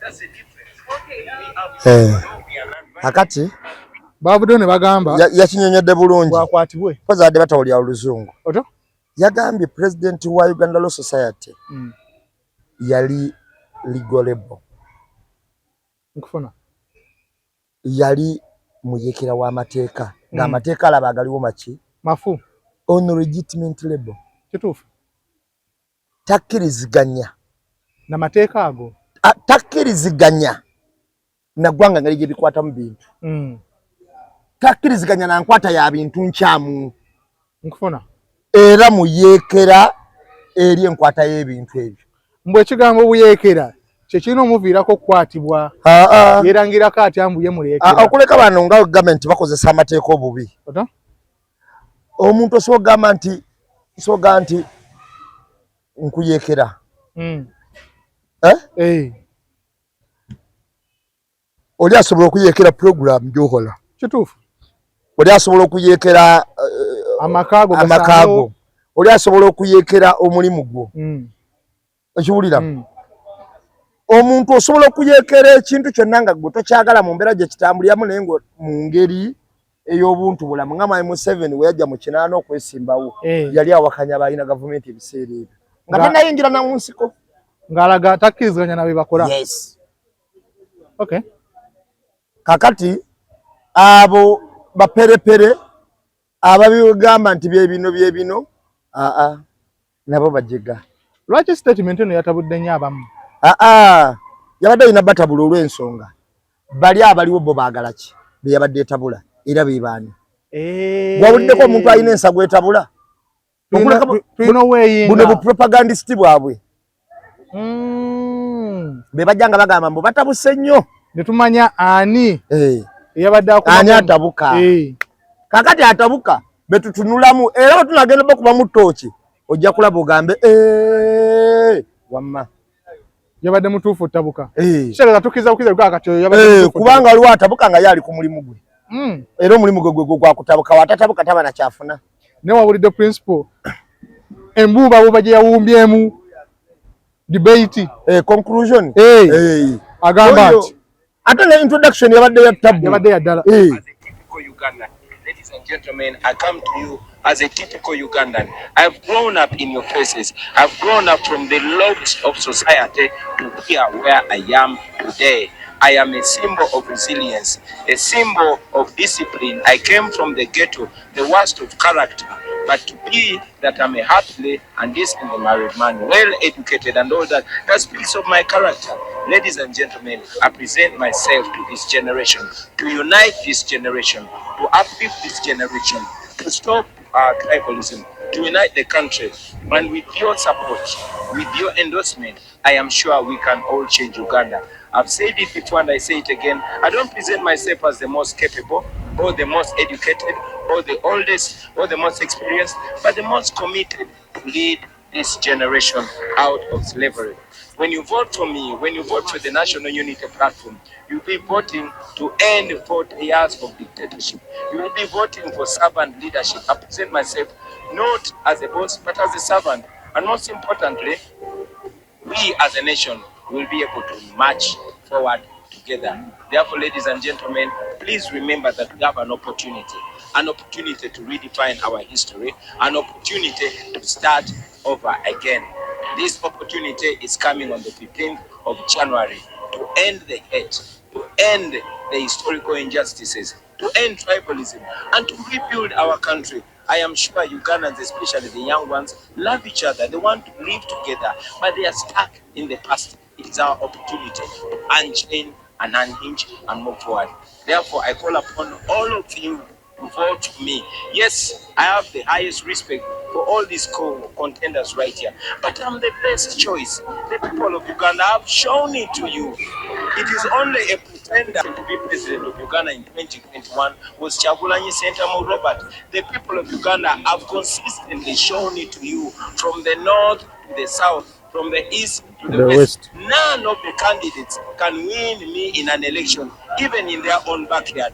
That's the difference. We are non-violent. Akati Babudo ne bagamba yakinyonyodde bulungi bwakwatibwe. kozadde batawulya oluzungu. Oto? Yagambye president wa Uganda Law Society yali ligolebo, Nkufuna. yali muyekera w'amateeka ng'amateeka alaba agaliwo maki Mafu. on legitimate label. Kituufu. Takkiriziganya Na mateeka ago. Takkiriziganya na ggwanga ngeri gye bikwata mu bintu. Takkiriziganya na nkwata ya bintu nkyamu. Nkufuna. Era muyeekera eri enkwata y'ebintu ebyo. Mbwe ekigambo buyeekera kyekirina omuviirako okukwatibwa. Yerangirako atya mbuye muleekera. Okuleka bano nga gavumenti bakozesa amateeka obubi. Oto? Omuntu osobola okugamba nti nkuyeekera. Oli asobola okuyeekera program gy'okola. Kituufu. Oli asobola okuyeekera amakaago. Oli asobola okuyeekera omulimu gwo. Okiwulira? Omuntu osobola okuyeekera ekintu kyonna nga gwe tokyagala mu mbeera gye kitambuliramu naye mu ngeri ey'obuntu bulamu. Nga Mwai Museveni we yajja mu kinaana okwesimbawo yali awakanya balina gavumenti ebiseera ebyo. Nga tennayingira na mu nsiko. Ng'alaga takkiriziganya na be bakola. Yes. Okay. Kakati abo baperepere ababigamba nti byebino nabo bajega. Lwaki statement eno yatabudde nnyo abamu? Yabadde alina batabula olw'ensonga bali abaliwo bo baagala ki be yabadde etabula era be baani. Wawuliddeko omuntu alina ensago etabula? Tulina weeyinga. Buno bupropagandist bwabwe. Be bajjanga bagamba mbu batabuse nnyo. Ne tumanya ani eyabadde akuba ani atabuka. Kakati atabuka betutunulamu era bwe tunagenda bakuba mu ttooki ojja kulaba ogambe wamma yabadde mutuufu ottabuka. Kitegeeza tukkiza bukiza bwa kati yabadde mutuufu. Kubanga waliwo atabuka nga yali ku mulimu gwe. Era omulimu gwe gwa kutabuka watatabuka taba na kyafuna. Ne wawulidde principle embuubabuuba gye yawumbyemu debate conclusion agamba nti ate ne introduction yabadde ya tabu yabadde ya ddala. Ladies and gentlemen, I come to you as a typical Ugandan. I've grown up in your faces. I've grown up from the logs of society to here where I am today. I am a symbol of resilience, a symbol of discipline. I came from the ghetto, the worst of character. But to be that I'm a happily and decently married man, well educated and all that, that speaks of my character. Ladies and gentlemen, I present myself to this generation, to unite this generation, to uplift this generation, to stop tribalism, to unite the country. And with your support, with your endorsement, I am sure we can all change Uganda. I've said it before and I say it again. I don't present myself as the most capable or the most educated or the oldest or the most experienced, but the most committed to lead this generation out of slavery. When you vote for me, when you vote for the National Unity Platform, you'll be voting to end 40 years of dictatorship. You will be voting for servant leadership. I present myself not as a boss, but as a servant. And most importantly, we as a nation will be able to march forward together. Therefore, ladies and gentlemen, please remember that we have an opportunity to redefine our history, an opportunity to start over again. This opportunity is coming on the 15th of January to end the hate, to end the historical injustices, to end tribalism, and to rebuild our country. I am sure Ugandans, especially the young ones, love each other. They want to live together, but they are stuck in the past. It is our opportunity to unchain and unhinge and move forward. Therefore, I call upon all of you to vote for me. Yes, I have the highest respect for all these contenders right here. But I'm the best choice. The people of Uganda have shown it to you. It is only a pretender to be president of Uganda in 2021 was Kyagulanyi Ssentamu Robert. The people of Uganda have consistently shown it to you from the north to the south, from the east to the west. None of the candidates can win me in an election, even in their own backyard.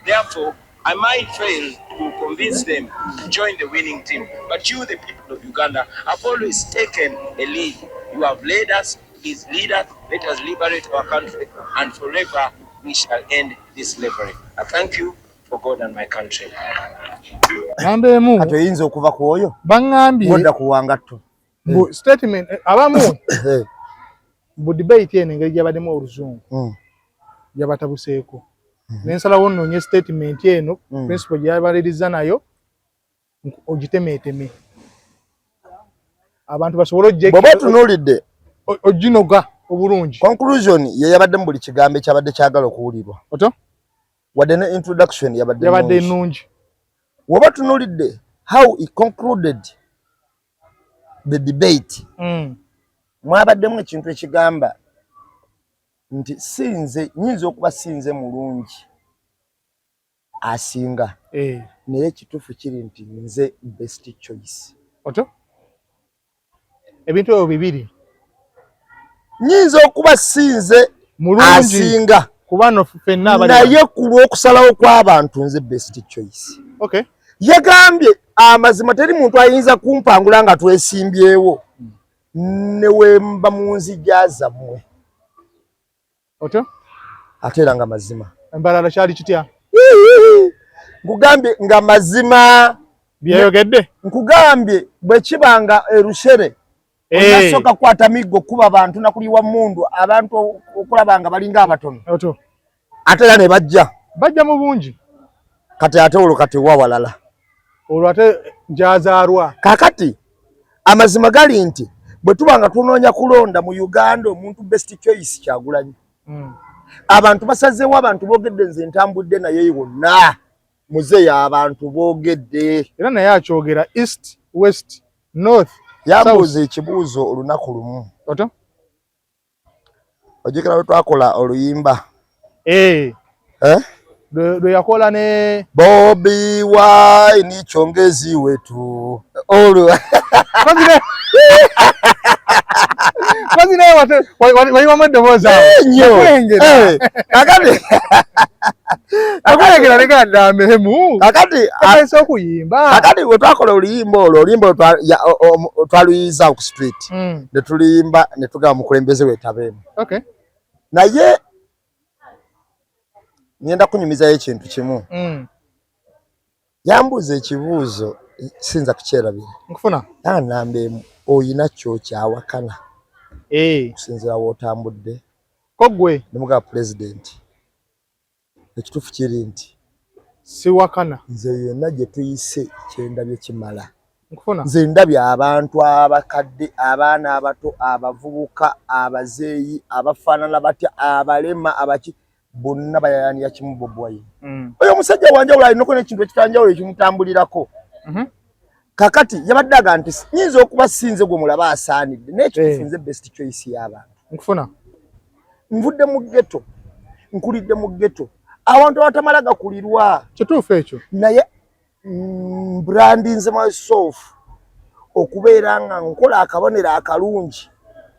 Therefore, I might fail to convince them to join the winning team. But you, the people of Uganda, have always taken a lead. You have led us, please lead us, let us liberate our country, and forever we shall end this slavery. I thank you for God and my country. Atoyinza okuva ku oyo bangambye wodda kuwangatto bu statement abamu bu debate ene ngeri gyabademu oluzungu yabatabuseeko nensalawo nnoonye statement eno principal gyabaliriza nayo ogitemeeteme abantu basobole bw'oba tunuulidde oginoga obulungi. Conclusion ye yabadde mu buli kigambo ekyabadde kyagala okuwulirwa oto wadde ne introduction yabadde ennungi. Woba tunuulidde how he concluded the debate mwabaddemu ekintu ekigamba nti sinze nyinza okuba sinze mulungi asinga naye ekituufu kiri nti nze best choice. Oto ebintu ebyo bibiri nyinza okuba sinze mulungi asinga kubano ffenna abali naye ku lw'okusalawo kw'abantu nze best choice. Okay. Yagambye amazima teri muntu ayinza kumpangula nga twesimbyewo ne wemba mu nzija zammwe. Oto ate era nga mazima embalala kyali kitya nkugambye nga mazima byayogedde nkugambye bwe kibanga erushere onasoka kwata miggo kuba abantu nakuliwa mundu abantu okulaba nga balinga abatono oto ate era ne bajja mu bungi kati ate olwo kati wawalala olwo ate gyazaalwa kakati amazima gali nti bwe tubanga tunoonya kulonda mu Uganda omuntu best choice Kyagulanyi abantu basazeewo abantu boogedde nze ntambudde naye wonna muzeeyo abantu boogedde era naye akyogera east west north yambuuza ekibuuzo olunaku lumu oto ojjukira lwe twakola oluyimba lwe yakola ne Bobi Wine chongezi wetu olwo Kwazi naye wali wameddemoza akwegera leka ndamemu kakati aso kuyimba kakati we twakola oluyimba oluyimba twaluyiza ku street ne tuliyimba ne tugaba mukulembeze wetabemu. Okay. Naye nyenda kunyumizayo ekintu kimu yambuuza ekibuuzo sinza kukyerabira nkufuna nambeemu oyina kyo kyawakana kusinzira wootambudde kogwe nemugaba pulezidenti ekituufu kiri nti siwakana nze yonna gye tuyise kyendabye kimala nkufuna nze ndabye abantu abakadde abaana abato abavubuka abazeeyi abafaanana batya abalema abaki bonna bayayanira kimu Bobi Wine. Oyo omusajja wanjawulo alinako n'ekintu ekitanjawulo ekimutambulirako. Kakati yabadde aga nti nyinza okuba sinze gwe mulaba asaanidde n'ekituufu nze best choice y'abantu. Nkufuna nvudde mu ghetto nkulidde mu ghetto abantu abatamala gakulirwa kituufu ekyo naye brandinze myself okubeera nga nkola akabonero akalungi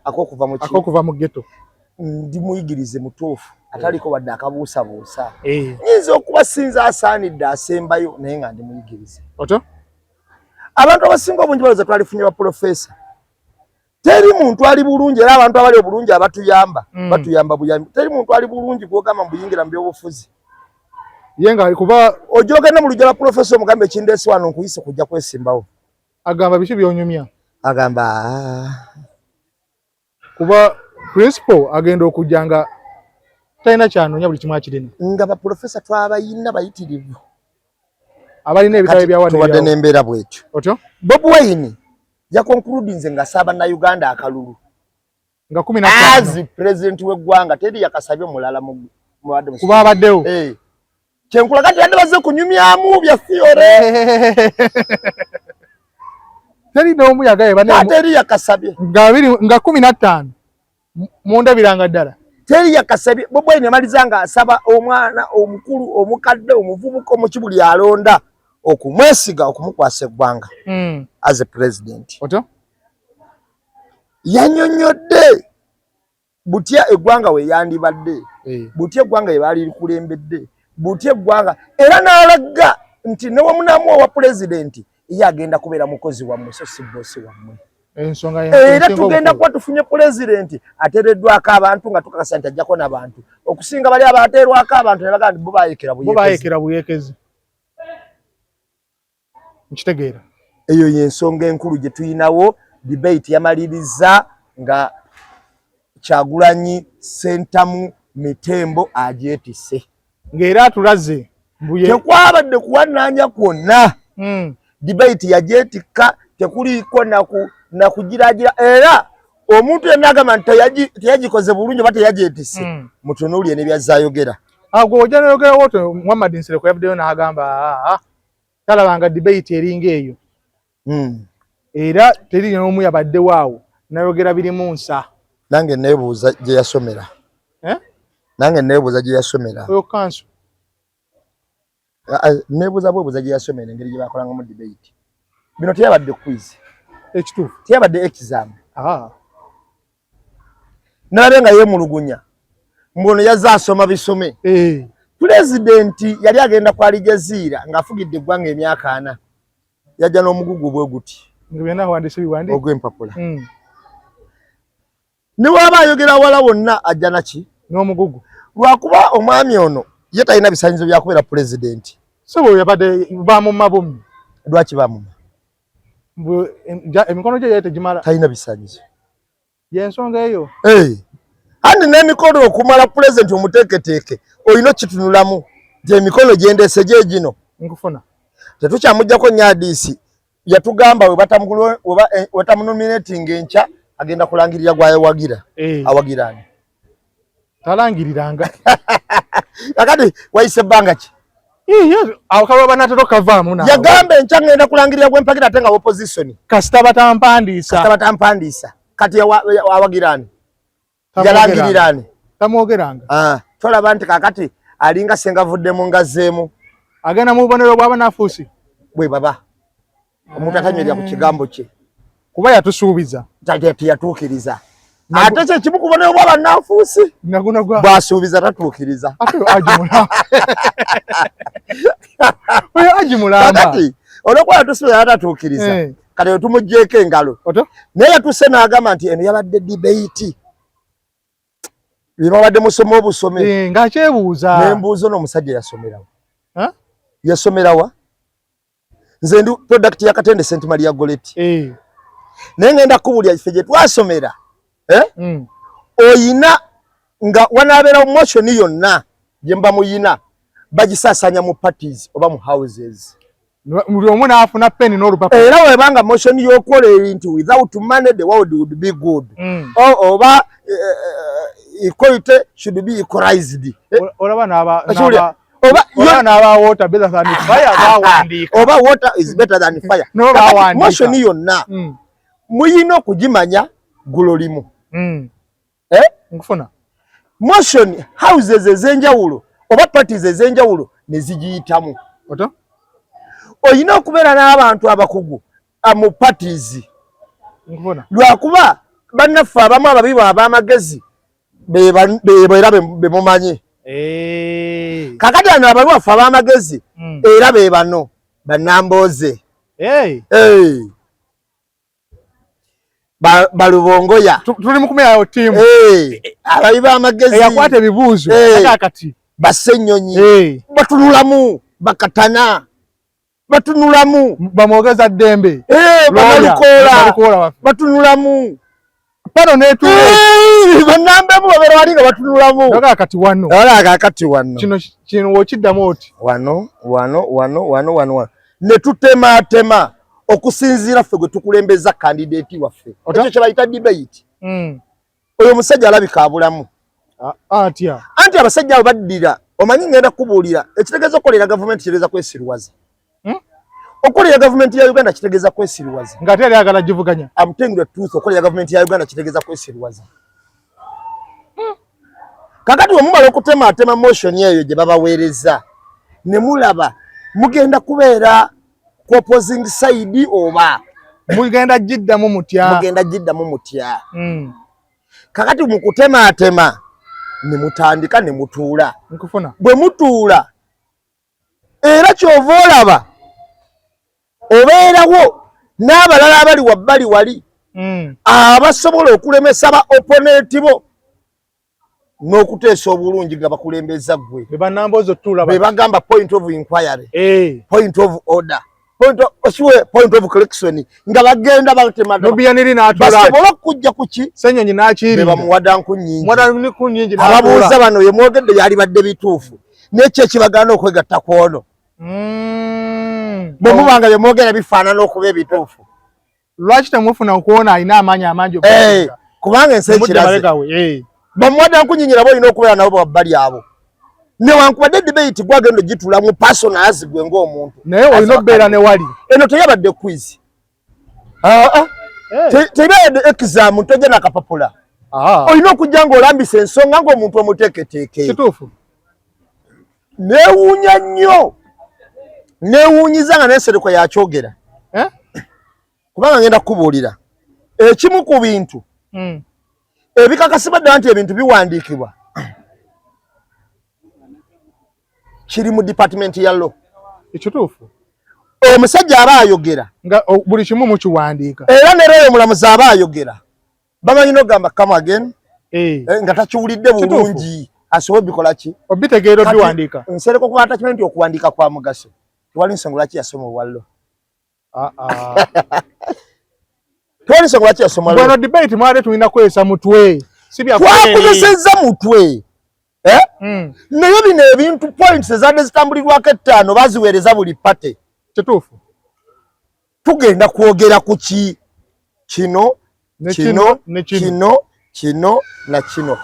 akokuva mu ghetto ndi muyigirize mutuufu ataliko wadde akabuusabuusa nyinza okuba sinza asaanidde asembayo naye nga ndi muyigirize oto abantu abasinga obungi baloza twalifunye ba profesa teri muntu ali bulungi era abantu abali obulungi abatuyamba batuyamba buyambi teri muntu ali bulungi gwogamba mbuyingira mu byobufuzi yenga kuba ojogenda mu lujja la profesa omugambe ekindesi wano nkuyise kujja kwesimbawo agamba biki byonyumya agamba kuba principal agenda okujanga talina kyanoonya buli kimu akirina nga baprofesa twabayina bayitirivu abalina ebitabo ebyawadde tuwadde n'embeera bwetyo otyo Bobi Wine yakonkludinze nga saaba na Uganda akalulu nga 15 azi president w'eggwanga teri yakasabye mulala mu kuba abaddewo kyenkula kati yadde bazze kunyumyamu bya fiore teri n'omu yagaye bane teri yakasabye nga 15 mundabiranga ddala teri yakasabye Bobi Wine amaliza nga asaba omwana omukulu omukadde omuvubuka omukibuli alonda okumwesiga okumukwasa eggwanga as a president. Oto yanyonyodde butya eggwanga we yandibadde butya eggwanga ye baali likulembedde butya eggwanga era n'alaga nti ne wamunamu wa president ye agenda kubeera mukozi wammwe so si bosi wammwe. Era tugenda kuba tufunye president ateereddwako abantu nga tukakasa nti ajjako n'abantu okusinga bali abateerwako abantu ne bagamba nti bo baayekera buyekezi. Nkitegeera eyo y'ensonga enkulu gye tuyinawo. Debate yamaliriza nga Kyagulanyi Sentamu Mitembo agyetise ng'era atulaze tekwabadde kuwannanya kwonna. Debate yagyetikka tekuliiko nakugiragira era omuntu yenna agamba nti teyagikoze bulungi oba teyagyetise mutunuulye ne byazaayogera. Agwo ojja n'ayogera woto Muhammad Nsereko yavuddeyo n'agamba talabanga debate eringa eyo era teri n'omu yabaddewo awo n'ayogera birimu nsa. Nange neebuuza gye yasomera oyo kanso neebuuza bwebuuza gye yasomera engeri gye bakolangamu debate. Bino teyabadde quiz ekituufu teyabadde exam. Nalabe nga yeemulugunya mbuno yazze asoma bisome. Pulezidenti yali agenda ku Al Jazeera ng'afugidde eggwanga emyaka 4 yajja n'omugugu bwe guti ogw'empapula. Ne waba ayogera wala wonna ajja naki n'omugugu lwakuba omwami ono ye talina bisaanyizo bya kubeera pulezidenti. So yabadde bamumma bombi. Lwaki bamumma? Emikono gye tegimala talina bisaanyizo y'ensonga eyo. Andi n'emikono okumala pulezidenti omuteeketeeke olina kitunulamu nti emikono gyendese gye gino nkufuna tetukyamugyako nnyadiisi yatugamba wetamunominating enkya agenda kulangirira gwayewagira awagirani talangiriranga kakati wayise ebbanga ki awakaba banatero kavaamu na yagamba enkya ngenda kulangirira gwempagira ate nga opposition kasita batampandiisa kati awagirani yalangirirani tamwogeranga tolaba nti kakati alinga sengavuddemu ngazzeemu agenda mu bubonero bw'abanafuusi bwe baba omuntu atanywerera ku kigambo kye kuba yatusuubiza teyatuukiriza ate kyekimu ku bubonero bw'abanafuusi bw'asuubiza tatuukiriza agimulamba olwokuba yatusuubiza tatuukiriza kati wetumugjeeko engalo naye yatuse n'agamba nti eno yabadde debate bino babadde musoma obusome ng'akyebuuza nembuuza n'omusajja yasomerawa nze ndi product ya Katende St. Maria Goretti naye ngenda kubulya ife gye twasomera oyina nga wanaabeera motion yonna gye mba muyina bagisaasanya mu parties oba mu houses buli omu n'afuna pen n'olupapula era webanga motion y'okola nti without money the world would be good oba equality should be equalized olaba n'aba water better than fire bawandiika oba water is better than fire motion yonna muyina okugimanya gulolimu nkufuna motion houses ez'enjawulo oba parties ez'enjawulo ne zigiyitamu oyina okubeera n'abantu abakugu mu parties lwakuba bannaffe abamu ababibu ab'amagezi era bemumanyi kakati ano abalwaffe ab'amagezi era be bano bannambooze balubongoya tuli mu kumirawo ttiimu ababi b'amagezi eyakwata ebibuuzo kati bassenyonyi batunulamu bakatana batunulamu bamwogeza ddembe banalukoola batunulamu pano netuule bannambemu babeera wali nga batunulamu kakati wano kino wokiddamu oti wano ne tutematema okusinziira ffe gwe tukulembeza kandideeti waffe ekyo kye bayita debate oyo omusajja alabika abulamu anti abasajja abo baddira omanyi ngenda kubuulira ekitegeeza okukolera gavumenti kireza kwesirwaza okolera government ya Uganda kitegeeza kwesiriwaza ngate ali agala jivuganya I'm telling the truth okolera government ya Uganda kitegeeza kwesiriwaza kakati omumala okutema motion eyo gye babaweereza ne mulaba mugenda kubeera ku opposing side oba mugenda jiddamu mutya kakati mu kutema ne mutandika ne mutuula nkufuna bwe mutuula era kyova olaba obeerawo n'abalala abali wabbali wali abasobola okulemesa ba opponent bo n'okuteesa obulungi nga bakulembeza ggwe be bagamba point of inquiry point of order point of correction nga bagenda basobola okujja kuki be bamuwada nkunnyingi ababuuza bano ye mwogedde byali badde bituufu n'ekyo ekibagana okwegatta ku ono bwe mubanga bye mwogera bifaanana okuba ebituufu lwaki temufuna okuwona alina amaanyi amangi kubanga ensi ekiraze bamuwada nkunyinyira bo olina okubeera nabo babbali abo newankubadde debate gwagenda ogituula mu personals gwe ng'omuntu naye olina okubeera ne wali eno teyabadde quiz teyabadde exam tojja nakapapula olina okujja ng'olambisa ensonga ng'omuntu omuteeketeeke kituufu neewuunya nnyo neewuunyiza nga n'ensereko yakyogera kubanga ngenda kukubuulira ekimu ku bintu ebikakasibwa ddala nti ebintu biwandiikibwa kiri mu department ya law ekituufu omusajja aba ayogera nga buli kimu mukiwandiika era ne leero omulamuzi aba ayogera bamanyi n'ogamba come again nga takiwulidde bulungi asobola bikola ki obitegeera obiwandiika nsereko kuba takimanyi nti okuwandiika kwa mugaso tewali nsonga lwaki yasoma owallo tewali nsonga lwaki yasoma bwano debate mwali tulina kwesa mutwe twakozesezza mutwe naye bino ebintu points ezadde zitambulirwako ettaano baziweereza buli pate kituufu tugenda kwogera ku ki kino na kino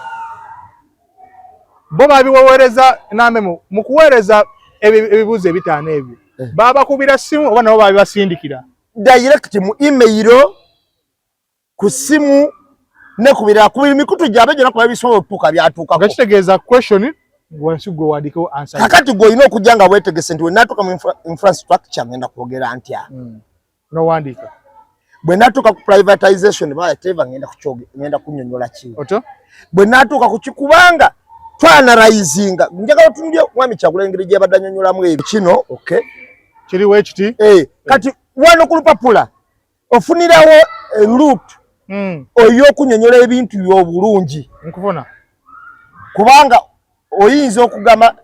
bo babiweereza nambe mu kuweereza ebibuuzo ebitaano ebyo babakubira simu oba nabo babibasindikira direct mu email ku simu ne kubira mikutu gyabe gyona kuba bisobola okutuuka byatuukako nga kitegeeza question wansi gwe wandikewo answer kakati gwe olina okujja nga weetegese nti we natuuka mu infrastructure ngenda kwogera ntya nowandiika bwe natuuka ku privatization baateva ngenda kunnyonnyola ki bwe natuuka ku kikubanga twanarayizinga njagala otunulye mwami Kyagulanyi engeri gye yabadde annyonnyolamu ebyo kino kiriwo ekiti kati wano ku lupapula ofunirawo route oy'okunnyonnyola ebintu by'obulungi nkufuna kubanga oyinza okugamba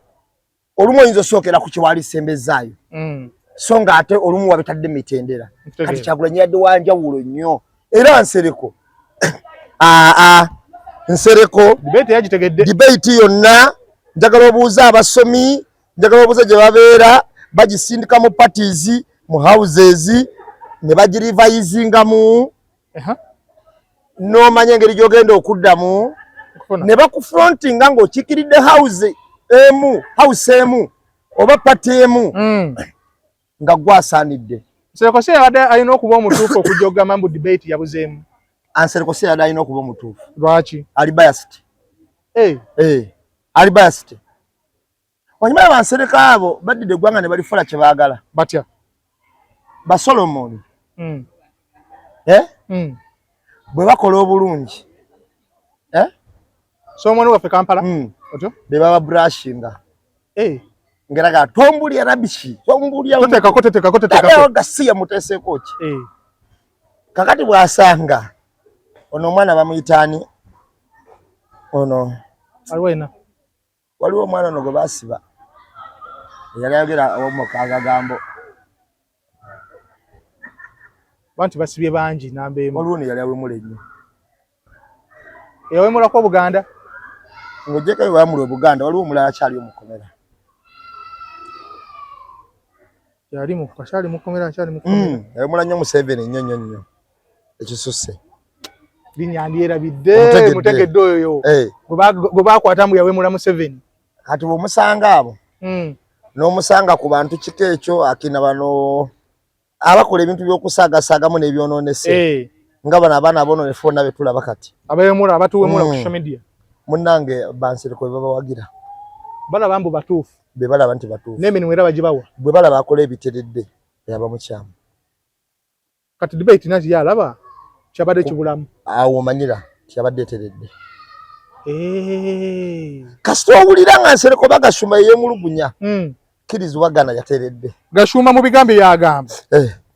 olumu oyinza osookera ku kiwaali sembezaayo so nga ate olumu wabitadde mitendera kati Kyagulanyi yadde wanjawulo nnyo era nsereko nsereko debate yonna njagala obuuza abasomi njagala obuuza gye babeera bagisindika mu parties mu houses ne bagirivayizingamu n'omanya engeri gy'ogenda okuddamu ne bakufrontinga ng'okiikiridde house emu oba pati emu nga gwasaanidde Nsereko se yabadde alina okuba omutuufu okujja okugamba mbu debate yabuzeemu Nsereko se yabadde alina okuba omutuufu lwaki ali biased ali biased onyuma bansereka abo baddidde eggwanga ne balifula kye baagala batya ba Solomon bwe bakola obulungi Solomon waffe Kampala otyo be baba brushinga ngeraga tombulya rabishi tombulya tetekako gasiya muteseeko ki kakati bwasanga ono omwana bamuyitaani ono waliwo omwana ono gwe basiba yali ayogera omukagagambo bantu basibye bangi namba emu waliwo ne yali awemula ennyo yawemulako Obuganda ng'ojjeko yawemula Obuganda waliwo omulala akyali omukomera akyali mukomera yawemula nnyo Museveni nnyo ekisusse linnya ndyerabidde mutegedde oyo gwe bakwata mbu yawemula Museveni kati bw'omusanga abo n'omusanga ku bantu kiko ekyo akina bano abakola ebintu by'okusaagasagamu n'ebyononese nga bano abaana aboononefu bonna betulaba kati abayemula abatuwemula ku social media munnange bansereko bwe babawagira balaba mbu batuufu be balaba nti batuufu n'emirimu era bagibawa bwe balaba akola ebiteredde yaba mukyamu kati debate nazi yalaba kyabadde kibulamu awo omanyira kyabadde eteredde kasita owulira nga Nsereko Bagashumba yeemulugunya kirizibwagana yateredde Gashumba mu bigambo yagamba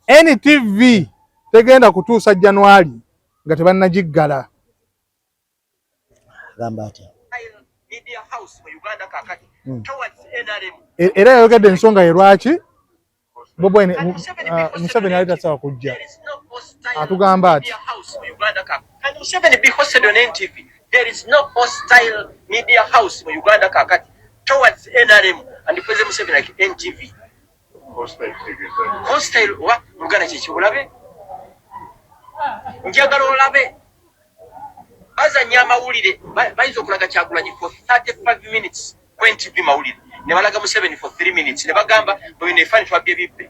NTV tegenda kutuusa January nga tebannagiggala gamba atya Media House mu Uganda kakati towards NRM era yayogedde ensonga ye lwaki Bobwene Museveni aleta sawa kujja atugamba ati and Museveni be hosted on NTV. There is no hostile media house in Uganda kakati towards NRM and the President Museveni like NTV. Hostile what? Uganda chichi ulabe? Njagala olabe. Baza nyama ulire baizo kulaga Kyagulanyi for 35 minutes ku NTV mawulire. Ne balaga Museveni for 3 minutes. Ne bagamba bwe ne fani twabye bibbe.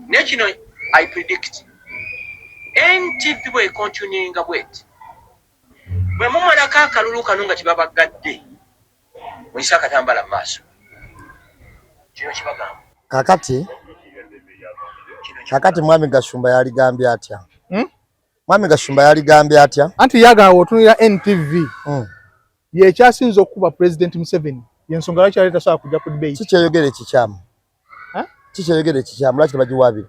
Nekino I predict NTV bwe continuing bwet. Bwe mumala kakalulu kanunga kibabagadde. Mwisaka tambala maso. Kino kibagamba. Kakati Mwami Gashumba yaligambye atya? Mwami Gashumba yaligambye atya? Anti yaga otunira NTV. Ye kyasinze okuba President Museveni. Yensonga lwaki aleta sawa kujja ku debate. Kikyeyogere kikyamu. Kikyeyogere kikyamu lwaki tebagiwaabira?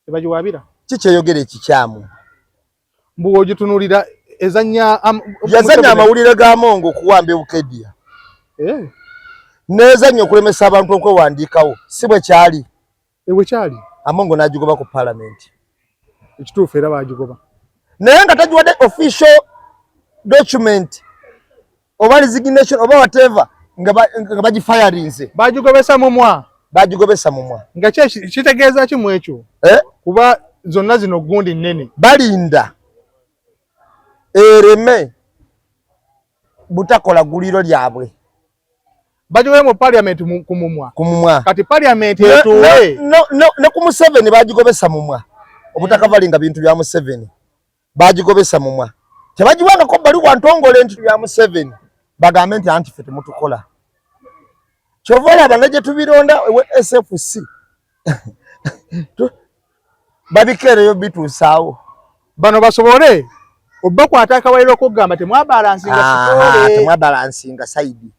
Tebagiwaabira? Kikyeyogere kikyamu. Mbu ogitunulira yazanya amawulire ga Mongo okuwamba Bukedya. Nezanya okulemesa abantu okwewandiikawo. Si bwe kyali. Ewe kyali. Amongo n'agigoba ku parliament. Ekituufu era baagigoba. Naye nga tagiwadde official document oba resignation oba whatever nga bagifirinze. Bagigobesa mumwa. Bagigobesa mumwa. Nga kitegeeza ki mu ekyo? Kuba zonna zino gundi nnene. Balinda ereme butakola guliro lyabwe. Bagiwe mu parliament kumumwa. Kati parliament etuwe. Ne ku Museveni bagigobesa mumwa. Obutakavalinga bintu bya Museveni. Bagigobesa mumwa. Tebagiwanga ko bali wantongole nti bya Museveni. Bagambe nti anti fete mutukola. Chovola banaje tubironda we SFC. Babikereyo bitusawo. Bano basobole obba kwataka wairo kugamba temwabalansinga sitole. Temwabalansinga side.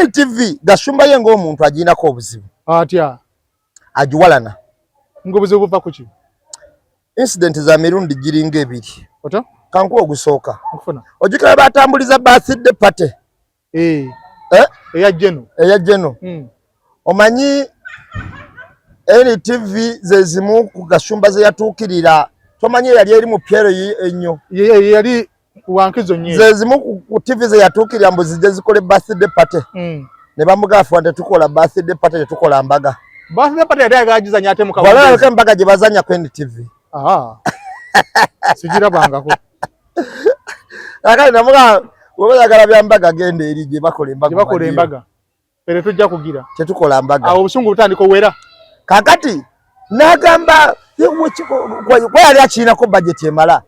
NTV Gashumba yengo omuntu agina ko obuzibu. Atya. Ajuwalana. Ngobuzibu buva kuki? Incident za mirundi giringa ebiri. Oto? Kanku ogusooka. Nkufuna. Ojukira batambuliza birthday party. Eya Jeno. Omanyi NTV zezimu ku Gashumba ze yatuukirira. Tomanyi yali eri mu pyero ennyo. Yali wankizo nnyo. Zezimu ku TV ze yatuukirira mbu zijje zikole birthday party. Ne bamugafu ante tukola birthday party tetukola mbaga. Birthday party yali agizanya ate mukabu. Wala ke mbaga gye bazanya ku NTV. Sigira bangako. Akali namuga wobayagala byambaga gende eri gye bakola embaga. Pere tujja kugira. Tetukola mbaga. Awo obusungu butandiko wera. Kakati nagamba kwa yali akina ko budget emala.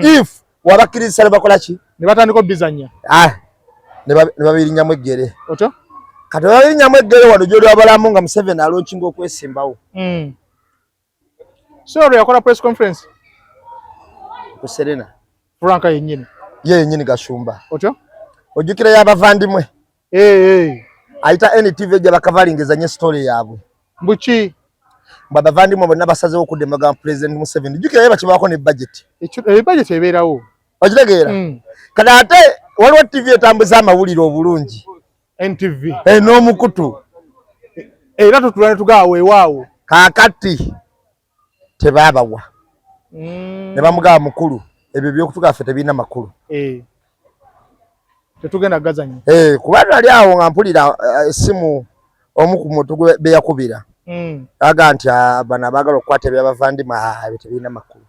If wabakirisa bakola ki? Ne batandiko bizanya. Ne babirinya mwegere. Oto? Kati babirinya mwegere wano jodi abalamu nga Museveni alonkinga okwesimbawo. So yakola press conference. Ku Serena. Franka yennyini. Yennyini Gashumba. Oto? Ojukira yabavandimwe. Aita NTV gye bakavalingeza nye story yaabwe. Mbuki. Babavandimwe bonna basazeewo okudemaga President Museveni. Jukira yaba kibaako ne budget. Budget ebeerawo. Okitegeera? Kati ate waliwo TV etambuza amawulire obulungi. NTV. N'omukutu. Era tutulane tugaawo ewaawo. Kaakati tebaabawa. Ne bamugaba mukulu. Ebyo by'okutuga ffe tebiina makulu. Tetugenda gazanya. Kuba nali awo nga mpulira essimu omu ku muntu be yakubira. Aga nti bano abaagala okukwata ebyabavandimwe ebyo tebiina makulu.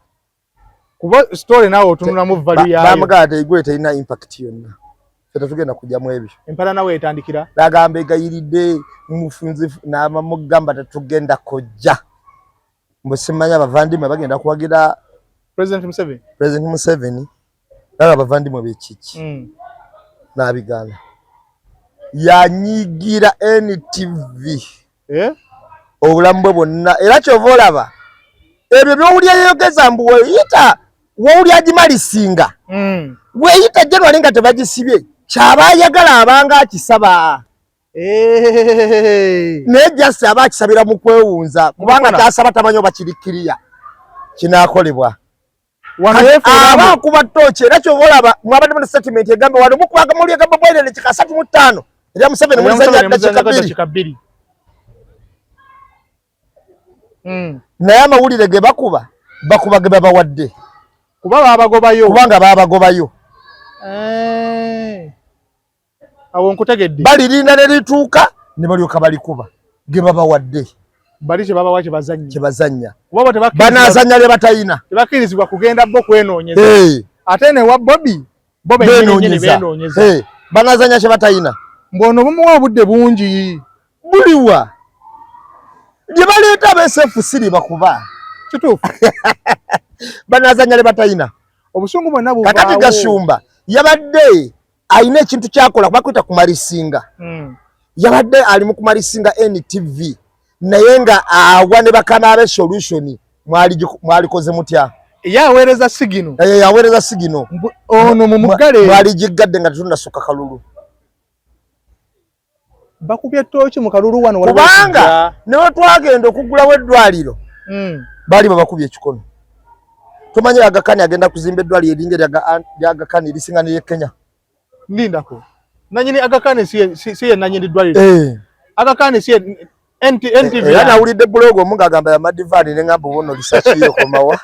Kuba story naawe otunulamu value yayo. Bamugaba tegwe terina impact yonna. tetugenda kujja mu ebyo empala nawe etandikira bagamba egayiridde mufunzi n'amamugamba tetugenda kujja mbusimanya abavandimwe bagenda kuwagira President Museveni naba abavandimwe b'ekiki n'abigaana yanyigira NTV obulamu bwe bwonna era kyova olaba ebyo byowulya yeyogeza mbu weyita wowulya agimalisinga weyita January nga tebagisibye kyaba ayagala abanga akisaba naye jasi aba akisabira mu kwewunza kubanga tasaba tamanyi oba kirikiriya kinaakolebwa aba kuba toki era kyova olaba mwabadde mu statement egambe wano mukubaga muli egamba bwere kika 35 era Museveni mulizanya dakika 2 naye amawulire ge bakuba ge babawadde kubanga babagobayo awo nkutegedde balirinda ne lituuka ne balyoka balikuba ge babawadde bali kye babawa kye bazanya banazanya le batayina tebakirizibwa kugenda bo kwenoonyeza ate ne wa Bobi benoonyeza banazanya kye batayina mbono bumuwa obudde bungi buliwa gye baleeta abesefu bakuba kituufu banazanya le batayina obusungu bwonna buvaawo kakati Gashumba yabadde ayina ekintu kyakola kubakwita kumalisinga yabadde ali mu kumalisinga NTV naye nga awa ne bakana abe solution mwalikoze mutya yaweereza sigino yaweereza sigino ono mu mugale mwali jiggadde nga tetunda soka kalulu bakubye tochi mu kalulu wano kubanga newe twagenda okugulawo eddwaliro bali babakubye ekikono tomanyi Agakani agenda kuzimba eddwaliro eringa lya Agakani erisinga ne Kenya ndindako nanyini Agakani siye nanyini eddwaliro Agakani siye NTV yana ulide blog omunga agamba ya Madivani nengamba bono lisachiyo komawa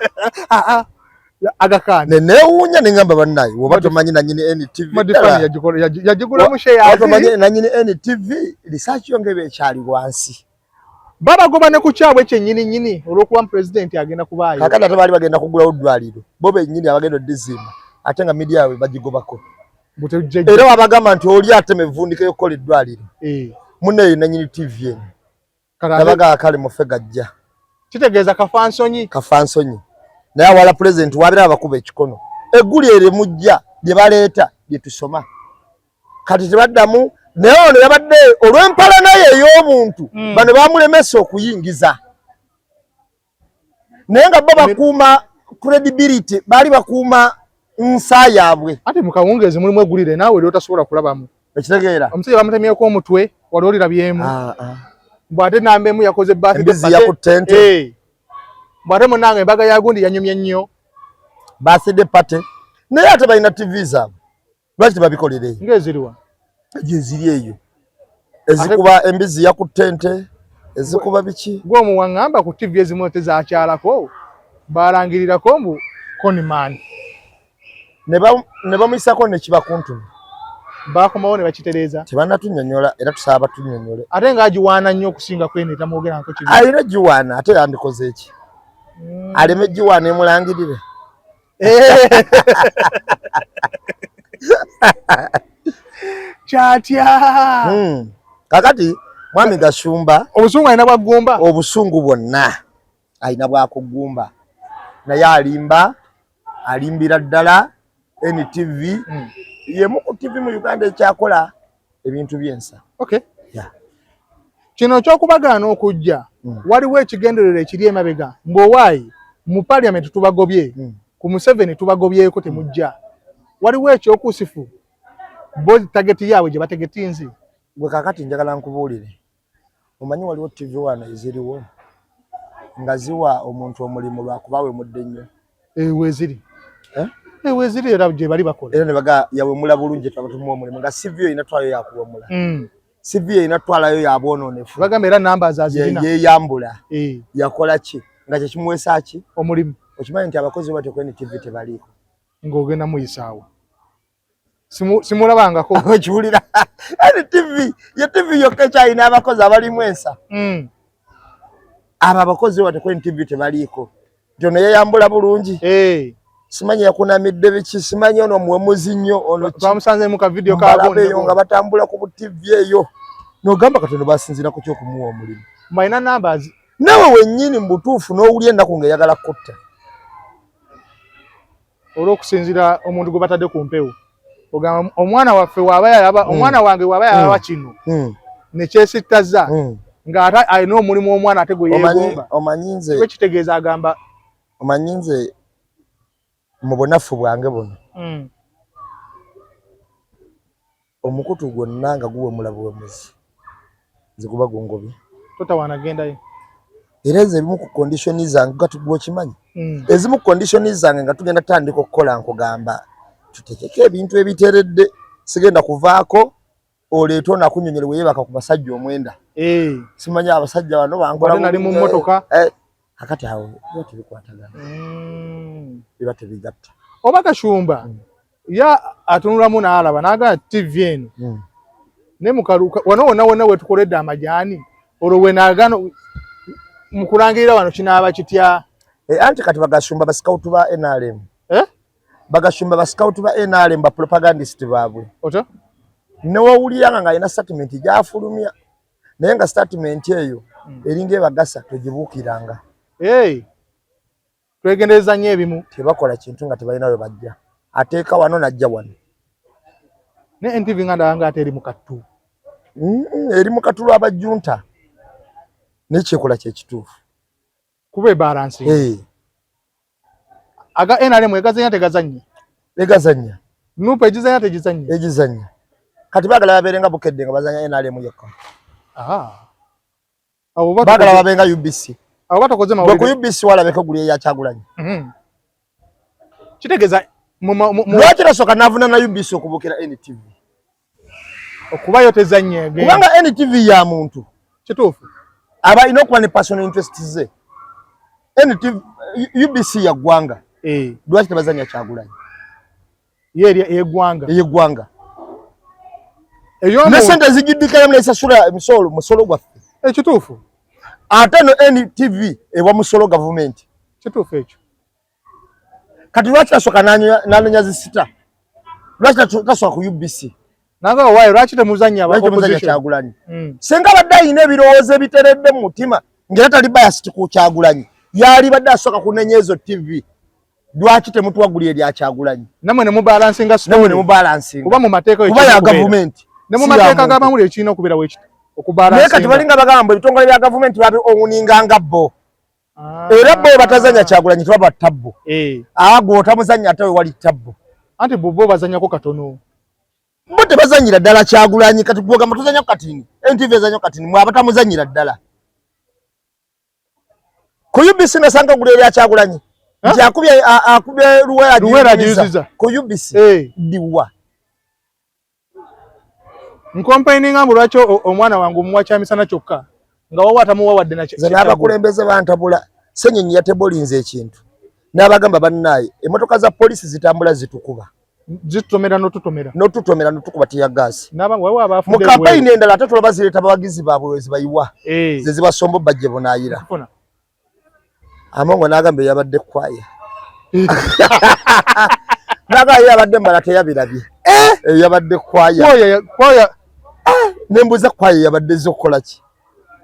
Agakani newunya nengamba bannayi woba tomanyi nanyini NTV Madivani yajigula mushe ya tomanyi nanyini NTV lisachiyo ngebe ekyali wansi baba goba ne kukyabwe nyini olwokuba president agenda kubaayo kakati ate bali bagenda kugula oddwaliro bobe nyini abagenda dizima ate nga media yawe bagigobako era wabagamba nti oli atemevundika yokola eddwaliro munne nanyini TV eno kabaga akali mufegajja kitegeeza kafansonyi naye wala president wabira abakuba ekikono egguli ere mujja lye baleeta lye tusoma kati tebaddamu naye ono yabadde olw'empala naye ey'omuntu bano bamulemesa okuyingiza naye nga bo bakuuma credibility bali bakuuma nsa yaabwe ate mukawungezi mulimu eggulire naawe lyotasobola kulabamu ekitegeera omusajja bamutemyeko omutwe wali olirabyemu bwate nambemu yakoze birthday ya kutente bwate munanga embaga ya gundi yanyumye nnyo birthday party naye ate balina TV zaabwe lwaki tebabikolere ng'eziriwa eziri eyo ezikuba embizi ya kutente ezikuba biki gwe omuwaŋŋamba ku TV ezimu tezakyalako balangirirako mbu Koniman ne bamuyisako nekibakuntumi bakomawo ne bakitereeza tebanatunnyonnyola era tusaba batunnyonnyole ate ng'agiwaana nnyo okusinga kweneta mwogera nko kibi alina giwaana ate yandikoze eki aleme giwaana emulangirire kyatya kakati mwami Gashumba obusungu alina bwaggumba obusungu bwonna alina bwakugumba naye alimbira ddala NTV yemu ku TV mu Uganda ekyakola ebintu byensa kino kyokubagaana okujja waliwo ekigenderero ekiri emabega ng'owaayi mu parliament tubagobye ku Museveni tubagobyeko temujja waliwo ekyokusifu bo tageti yaabwe gye bategetinzi gwe kakati njagala nkubuulire omanyi waliwo TV wano eziriwo nga ziwa omuntu omulimu lwakuba wemudde nnyo weeziri weeziri era gye bali bakola era ne baga yawemula bulungi tabatumuwa omulimu nga CV yo inatwayo yakuwemula CV yo inatwalayo yabwonoonefu bagamba era namba zazirina yeyambula yakola ki nga kyekimuweesa ki omulimu okimanyi nti abakozi bate ku NTV tebaliiko ng'ogenda muyisaawo simulabangako okiwulira NTV ye TV yokka ekyalina abakozi abalimu ensa abo abakozi bate ku NTV tebaliiko nti ono yeyambula bulungi simanyi yakunamidde biki simanyi ono muwemuzi nnyo ono twamusanze mu ka video kaabo nga batambula ku TV eyo n'ogamba katono basinzira ku kyokumuwa omulimu mayina numbers nawe wennyini mu butuufu n'owulya ennaku ng'eyagala kutta olw'okusinzira omuntu gwe batadde ku mpewo ogamba omwana waffe waaba yalaba omwana wange waaba yalaba kino ne kyesittaza ng'ate alina omulimu omwana ate gwe yeegomba omanyi nze kitegeeza agamba omanyi nze mu bunafu bwange buno omukutu gwonna nga guwemula buwemuzi nze guba gungobye totawaanagendayo era nze ebimu ku kondishoni zange gatugwa okimanyi ezimu ku kondishoni zange nga tugenda tutandika okukola nkugamba tutekeko ebintu ebiteredde sigenda kuvaako oleeta onakunyonyere weeyebaka ku basajja omwenda simanyi abasajja bano bangola nali mu mmotoka akati awo biba tebikwatagana biba tebigatta oba Kashumba ya atunulamu n'alaba n'agamba TV eno ne mukaluka wano wonna wetukoledde amajaani olwo we naagano mu kulangirira wano kinaaba kitya anti kati Bagashumba basikautu ba NRM Bagashumba basikautu ba NRM ba propagandist baabwe ota newawulira nga alina statement gyafulumya naye nga statement eyo eringa ebagasa togibuukiranga twegendereza nnyo ebimu tebakola kintu nga tebalinayo bajja ateeka wano najja wano ne NTV nga ndaba nga ate eri mu kattu eri mu kattu lw'abajjunta n'ekyekola kyekituufu kuba ebalansi aga NRM egazanya tegazanye egazanya nupa egizanya tegizanye egizanya kati baagala babeerenga bukedde nga bazanya NRM yokka baagala babenga UBC abo batakoze mawulire ku UBC walabeko guli eya Kyagulanyi kitegeeza lwaki nasooka navuna na UBC okubukira NTV okubayo tezanye kubanga NTV ya muntu kituufu aba ina okuba ne personal interest ze NTV UBC ya ggwanga lwaki tebazanya Kyagulanyi yeggwanga ne sente zigiddikayo munaisasula musolo gwaffe ekituufu ate no NTV ewa musolo gavumenti kituufu ekyo kati lwaki tasooka n'anenya zisita lwaki tasooka ku UBC nanga wayo lwaki temuzanya Kyagulanyi senga badde ayina ebirowoozo ebiteredde mu mutima ng'era tali biased ku Kyagulanyi yali badde asooka kunenya ezo TV lwaki temutuwaguli erya Kyagulanyi namwe ne mubalansinga namwe ne mubalansinga kuba mu mateeka kuba ya gavumenti ne mu mateeka g'amawulire ekirina okubeera wekiti okubalansinga naye kati balinga bagamba ebitongole bya gavumenti babi owuninganga bo era bo batazanya Kyagulanyi tebaba tabbo agwo otamuzanya ate we wali tabbo anti bo bazanyako katono bo tebazanyira ddala Kyagulanyi kati gwogamba tuzanya katini NTV ezanya katini mwaba tamuzanyira ddala ku UBC nasanga gule erya Kyagulanyi nti akubye luwera jiuziza ku UBC diwa nkompaining ambu lwaki omwana wangu muwacha misana kyokka nga wawa atamuwa wadde na ze n'abakulembeze bantabula Ssenyonyi yatebolinze ekintu n'abagamba bannaye emmotoka za polisi zitambula zitukuba zitutomera notukuba tiya gaasi mu kampeyini endala ate tulaba zireeta bawagizi baabwe wezibayiwa ze zibasomba bajje bunaayira Amongo n'agamba yabadde kwaya naga yabadde mbala teyabirabye yabadde kwaya nembuza kwaya yabadde zokola ki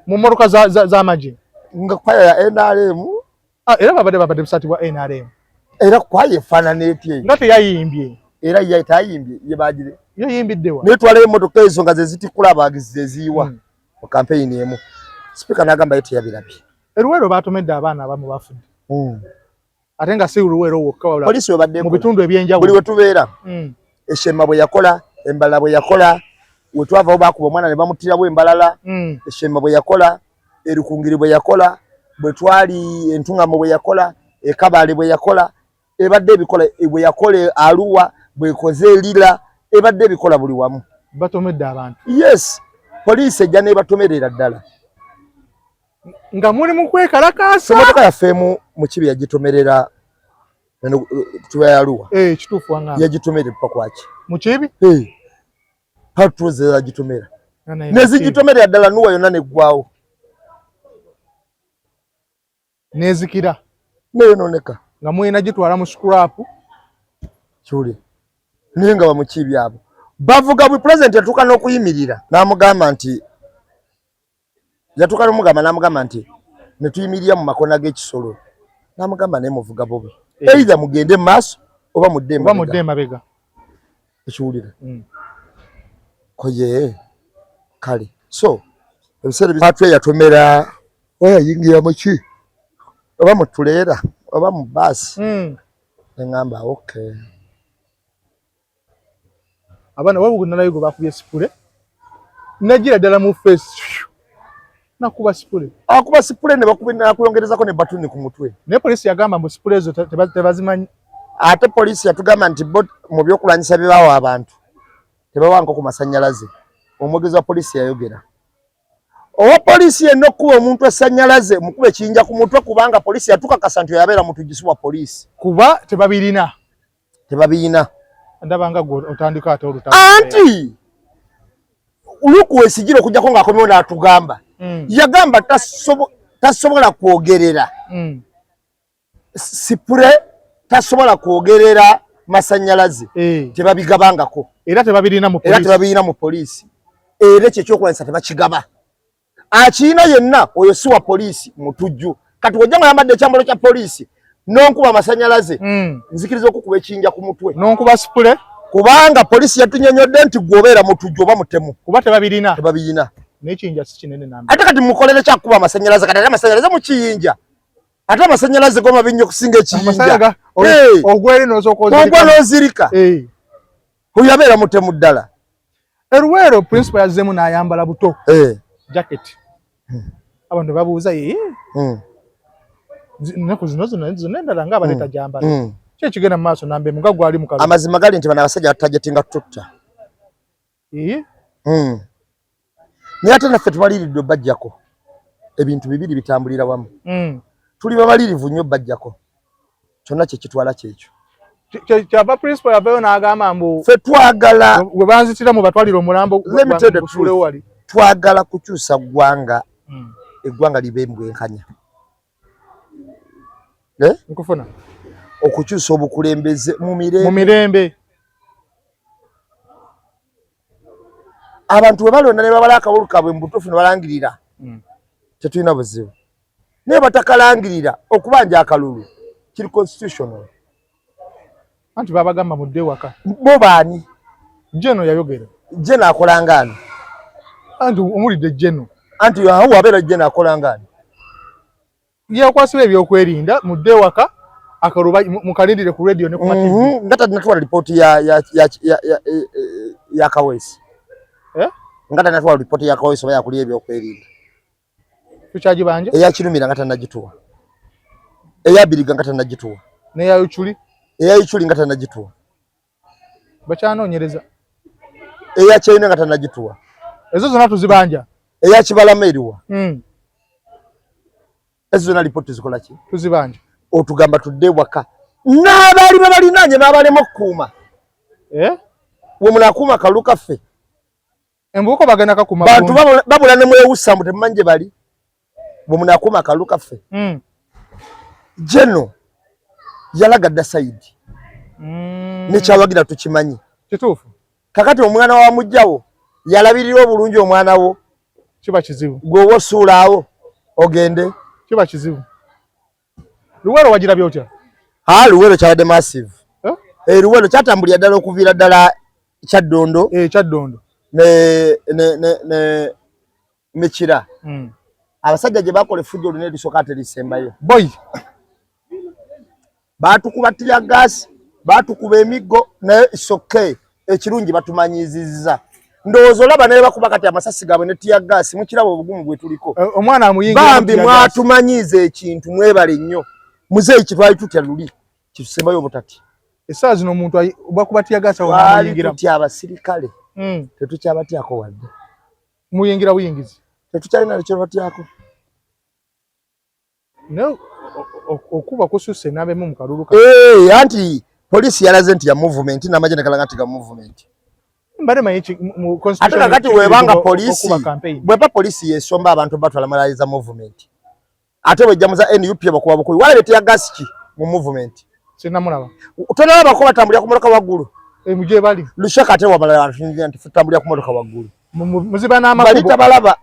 mu mmotoka za maji nga kwaya ya NRM era babadde busati bwa NRM era kwaya efaanana etya nga teyayimbye era yayitayimbye yebagire yayimbiddewa netwala emmotoka ezo nga zezitikula abagizi zeziyiwa mu kampeyini emu sipiika n'agamba ye teyabirabye eruwero batomedde abaana abamu bafudde ate nga si luwero wokka wabula polisi webadde mu bitundu ebyenjawulo buli wetubeera Eshema bwe yakola Embala bwe yakola wetwavaho bakuba omwana ne bamutirawo Embalala Eshema bwe yakola Erukungiri bwe yakola bwe twali Entungamo bwe yakola Ekabale bwe yakola ebadde ebikola bwe yakola Arua bwe koze Lila ebadde ebikola buli wamu batomedde abantu yes polisi ejja n'ebatomerera ddala nga muli mu kwekalakaasa emmotoka yaffeemu mu kibi yagitomerera tuba Arua kituufu wangamba yagitomera pakwaki mu kibi hatuze yagitomera nezigitomerera ddala nuwa yonna neggwawo nezikira neyononeka nga mulina gitwala mu scrap Chuli ninga bamukibi abo bavuga bwe president yatuka n'okuyimirira n'amugamba nti yatuka n'omugamba n'amugamba nti netuyimirira mu makona g'ekisolo n'amugamba naye muvuga bobi either mugende maaso oba mudde mabega ekiwulira koye kale so ebiseera bitatu yatomera oyayingira muki oba mutuleera oba mu baasi engamba okay abana wabo nalayigo bakubye sipule nagira dala mu face nakuba sipule akuba sipule ne bakubina kuyongerezako ne batuni ku mutwe ne polisi yagamba mu sipule zo tebazimanyi ate polisi yatugamba nti mu byokulwanyisa bibawo abantu tebawanko ku masanyalaze omwogezi wa polisi yayogera owa polisi yenna okuwa omuntu esanyalaze mukube kiyinja ku mutwe kubanga polisi yatukakasa nti yabeera mutujisi wa polisi kuba tebabirina ndabanga gwo otandika ate olutalo anti ulukuwesigiro okujjako ng'akomyewo n'atugamba yagamba tasobola kwogerera sipure tasobola kwogerera masanyalaze tebabigabangako era tebabirina mu polisi era ekyo ekyokulwanyisa tebakigaba akiina yenna oyo si wa polisi mutujju kati wojja nga yambadde ekyambalo kya polisi n'onkuba amasanyalaze nzikiriza okukuba ekiyinja ku mutwe n'onkuba sipule kubanga polisi yatunyonyodde nti gwobeera mutujju oba mutemu kuba tebabirina n'ekiyinja si kinene nambi ate kati mukolere kyakuba amasanyalaze kati ate amasanyalaze mu kiyinja ate amasanyalaze go mabi nnyo okusinga ekiyinja ogwere n'ozirika oyo abeera mutemu ddala eruweero principal yazzeemu n'ayambala buto jacket abantu babuuza ennaku zino endala nga abaleeta gyambala ki ekigenda mu maaso nambe muga gwali mukalu amazima gali nti bano abasajja batajetinga tutta naye ate naffe tubaliiridde bajjako ebintu bibiri bitambulira wamu tuli babalirivu nnyo bajjako kyonna kyekitwala kyekyo kyava principal yavayo n'agamba mbu ffe twagala we banzitira mu batwalira omulambo wali twagala kukyusa ggwanga eggwanga libe mbwenkanya nkufuna okukyusa obukulembeze mu mirembe abantu we balonda ne babala akawolu kaabwe mu butuufu ne balangirira tetulina buzibu naye batakalangirira okubanja akalulu kiri constitutional anti babagamba mudde waka bo baani jeno yayogera jeno akolangani anti omulidde jeno anti awo abeera jeno akolangani yakwasiba ebyokwerinda mudde waka akaluba mukalindire ku radio ne ku TV nga tatinatwala ripooti ya Kaweesi nga tatinatwala ripooti ya Kaweesi oba yakulya ebyokwerinda tukyagibanja eyakirumira nga tanagituwa eyabiriga nga tanagituwa eyayuculi nga tanagituwa bakyanoonyereza eyakyayina nga tanagituwa ezo zonna tuzibanja eyakibalama eriwa ezo zonna lipooti zikola ki tuzibanja otugamba tudde waka n'abaali babalinaanye n'abalema okukuuma we munaakuuma akalulu kaffe embuuko bagenda kakuuma bantu babula ne mwewusa mbu temumanyi gye bali bwe munaakuuma akalulu kaffe jeno yalaga dda sayidi nekyawagira tukimanyi kituufu kakati omwana wa mujjawo yalabirira obulungi omwana wo kiba kizibu gweoba osuulaawo ogende kiba kizibu luwero wagirabye otya luwero kyabadde massive luwero kyatambulira ddala okuviira ddala kyaddondo nekira abasajja gye bakola effujjo olina erisoka ate lisembayo boy baatukuba tya gaasi baatukuba emiggo naye isoke ekirungi batumanyiizizza ndowooza olaba naye bakuba kati amasasi gaabwe ne tya gaasi mukiraba obugumu bwe tuliko omwana amuyingira bambi mwatumanyiiza ekintu mwebale nnyo muzeeyi kitwali tutya luli kitusembayo obutati essaawa zino omuntu bakuba tya gaasi amuyingira tutya abasirikale tetukyabatyako wadde muyingira buyingizi tetukyalina nekyo batyako naye okuba kususse n'abemu mu kalulu anti polisi yalaze nti ya movement n'amagye negalaga nti ga movement ate kakati webanga polisi bweba polisi yesomba abantu batwala malaliza movement ate bwejja muza NUP bakuba bukubi walabye tya gaasi ki mu movement Sina mulaba. Tonalaba ko batambulira ku motoka waggulu. Muje bali. Lushaka ate wabala afinja nti futambulira ku motoka waggulu. Muziba na amakubo. Bali tabalaba.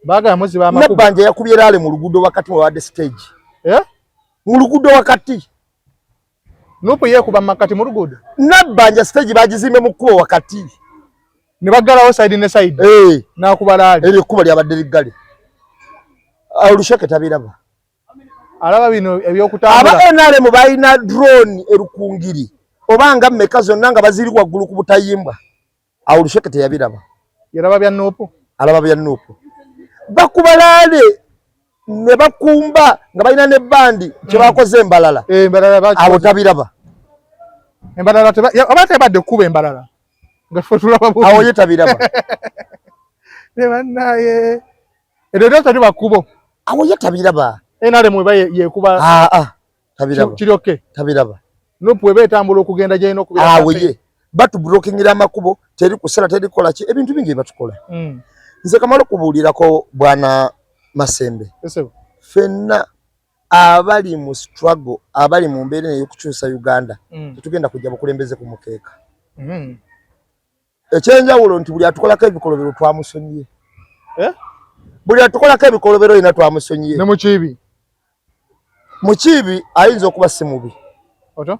Baga muziba amakubo. Nabbanja yakubyera ale mu luguudo wakati wa the stage. Mu luguudo wakati. Nupo yekuba makati mu luguudo. Nabbanja stage bagizimbe mu kkubo wakati. Ne bagalawo side ne side. Na kubala ali. Eri kuba lyabadde liggale. Lushaka tabiraba. Alaba bino ebyokutambula. Aba NRM balina drone erukungiri. Obanga mmeka zonna nga baziri waggulu ku butayimbwa. Lushaka teyabiraba. Yaraba bya Nupo. Alaba bya Nupo. Bakubalaale ne bakumba nga balina ne bandi kye bakoze embalala. Embalala baki. Abo tabiraba. Embalala abate badde kuba embalala. Nga fotula babu. Awo ye tabiraba. Ne bannaye. Edo tali bakubo. Awo ye tabiraba. Enale mwe baye yekuba. Tabiraba. Kiryoke. Tabiraba. Nupo ebe tambula okugenda je no kubira. Awo ye. Batu blockingira amakubo teri kusala teri kola ki ebintu bingi batukola. Nze kamalo kubuulirako bwana Masembe. Fenna abali mu struggle abali mu mbeera y'okukyusa Uganda tetugenda kujja bukulembeze ku mukeeka. Ekyenjawulo nti buli atukolako ebikolobero twamusonyiye. Buli atukolako ebikolobero ina twamusonyiye. Ne mukibi. Mukibi ayinza okuba si mubi. Oto?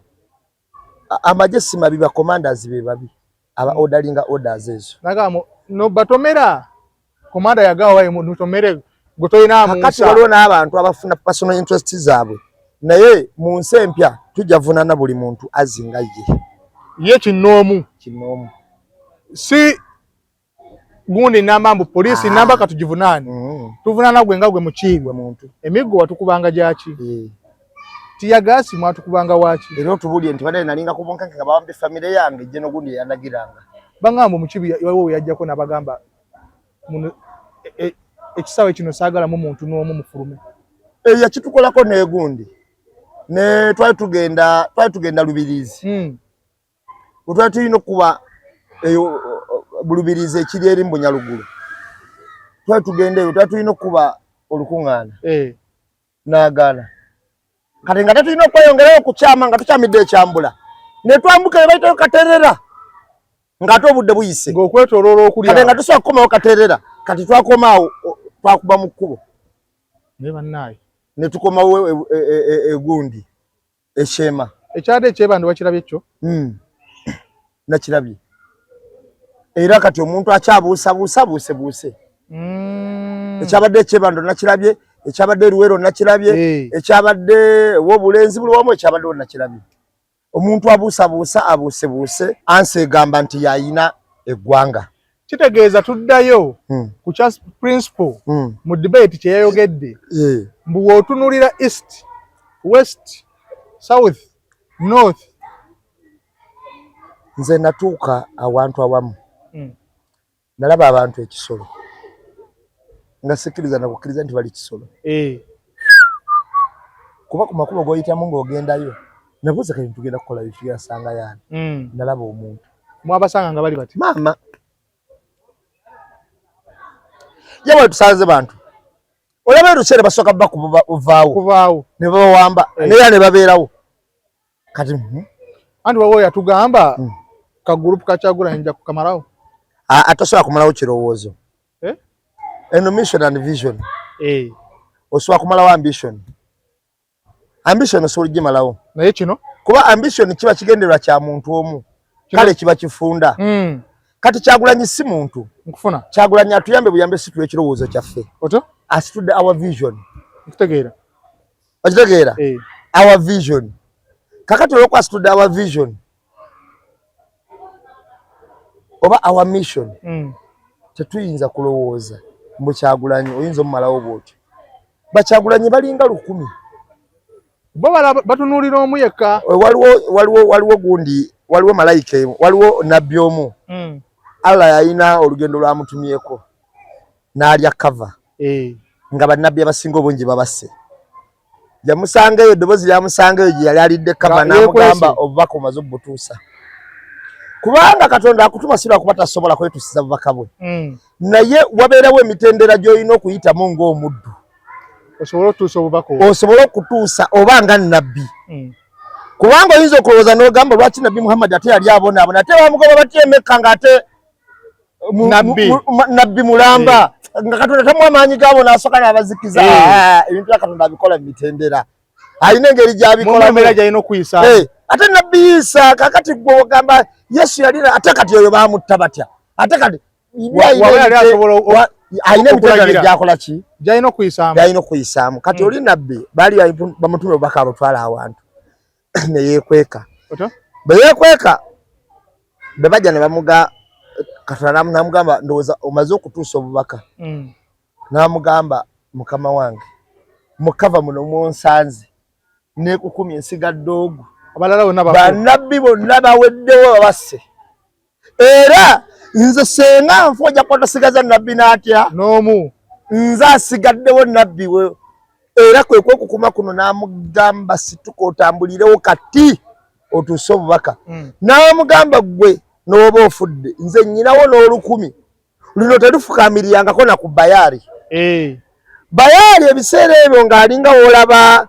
Amaje si mabi ba commanders be babi. Aba orderinga orders ezo. Nagamo no batomera. Komanda yagawa wayi mutomere gotoyina amusa. Kakati waliwo n'abantu abafuna personal interest zaabwe. Naye mu nsi empya tujja vunana buli muntu azinga ye kinoomu. Si gundi namambu polisi namba katujivunani. Tuvunana gwe nga gwe mukibi muntu. Emigo watukubanga gyaki. Tiyagasi mwatukubanga wachi. Ero tubulye nti bade nalinga kubonka nga bawambe family yange je no gundi yanagiranga. Bangambo mukibi yawo yajjako nabagamba ekisawe kino sagala mu muntu n'omu mufulume. Yakitukolako negundi. Ne twali tugenda Lubirizi. Twali tulina kuba Lubirizi ekiri eri Mbonyalugulu. Twali tugenda eyo twali tulina kuba olukungaana. Naagala. Kati nga tulina okweyongerayo ku kyama nga tukyamidde ekyambula. Ne twambuka ne bayitayo Katerera. Nga ate obudde buyise. Ng'okwetooloola okulya. Kati nga tusobola kukomawo Katerera. Kati twakomaawo twakuba mu kkubo. Ne bannaye. Ne tukomawo egundi. Eshema. Ekyade ekyebando bakirabye ekyo? Nakirabye. Era kati omuntu akyabuusabuuse. Ekyabadde ekyebando nakirabye. Ekyabadde Luwero nakirabye. Ekyabadde Wobulenzi buli wamu ekyabadde nakirabye. Omuntu abuuse ansegamba nti yayina eggwanga. Kitegeeza tuddayo ku kya principle mu debate kye yayogedde. Mbu wootunulira east, west, south, north. Nze natuuka awantu awamu. Nalaba abantu ekisolo. Nga sikiriza na kukkiriza nti bali kisolo. Kuba ku makubo goyitamu ng'ogendayo. Nabuuza kati tugenda kukola biki yasanga yani. Nalaba omuntu. Mwabasanga nga bali bati. Mama. Yawe tusanze bantu. Olaba rusere basoka bakuba uvaawo. Ne bawamba. Ne babeerawo. Kati andi wawo yatugamba ka group kachagula nja kukamalawo. Atasobola kumalawo kirowoozo. Eno mission and vision. Osobola kumalawo ambition. Ambition osobola gimalawo. Naye kino kuba ambition kiba kigenderwa kya muntu omu. Kale kiba kifunda. Kati Kyagulanyi si muntu. Nkufuna. Kyagulanyi atuyambe buyambe situle ekirowoozo kyaffe. Oto? Asitudde our vision. Nkitegeera. Okitegeera? Our vision. Kakati olw'okuba asitudde our vision. Oba our mission. Tetuyinza kulowooza. Mbu Kyagulanyi oyinza omumalawo bw'otyo. Bakyagulanyi balinga 100. Bo batunulira omu yekka. Waliwo gundi, waliwo malayika, waliwo nabbi omu. Allah yalina olugendo lwamutumyeko. N'alya cover. Nga bannabbi abasinga obungi babase. Yamusanga eyo eddoboozi lyamusanga eyo gye yali alidde cover n'amugamba obubaka omaze obutuusa. Kubanga Katonda akutuma sira kuba tasobola kwetusiza bubaka bwe. Naye wabeerawo emitendera gy'olina okuyitamu ng'omuddu. Osobola okutuusa obubaka. Osobola okutuusa oba nga nnabbi. kubanga oyinza okulowooza n'ogamba lwaki nabbi Muhammad ate yali abonaabona ate bamugoba batya Mekka ng'ate nabbi mulamba nga Katonda tamuwa amaanyi gaabo n'asooka n'abazikiza. Ebintu bya Katonda abikola mu mitendera, alina engeri gy'abikolamu gy'alina okuyisa. Ate nabbi Isa kakati gwe ogamba Yesu yalina ate kati oyo baamutta batya ate kati alina emitendera gyakola ki gy'alina okuyisaamu kati oli nabbi baali bamutume obubaka abutwala awantu ne yeekweka. Bwe yeekweka be bajja ne bamuga Katonda n'amugamba ndowooza omaze okutuusa obubaka. N'amugamba mukama wange mukava muno mwonsanze neekukumya ensigadde ogwo bannabbi bonna baweddewo babasse era nze senga nfa ojja kuba tosigaza nabbi n'atya n'omu nze asigaddewo nabbi we era kwe kwekukuma kuno n'amugamba situka otambulirewo kati otuuse obubaka. N'amugamba gwe n'oba ofudde nze nnyinawo n'olukumi luno terufukamiriyangako na ku Bayaali. Bayaali ebiseera ebyo ng'alinga w'olaba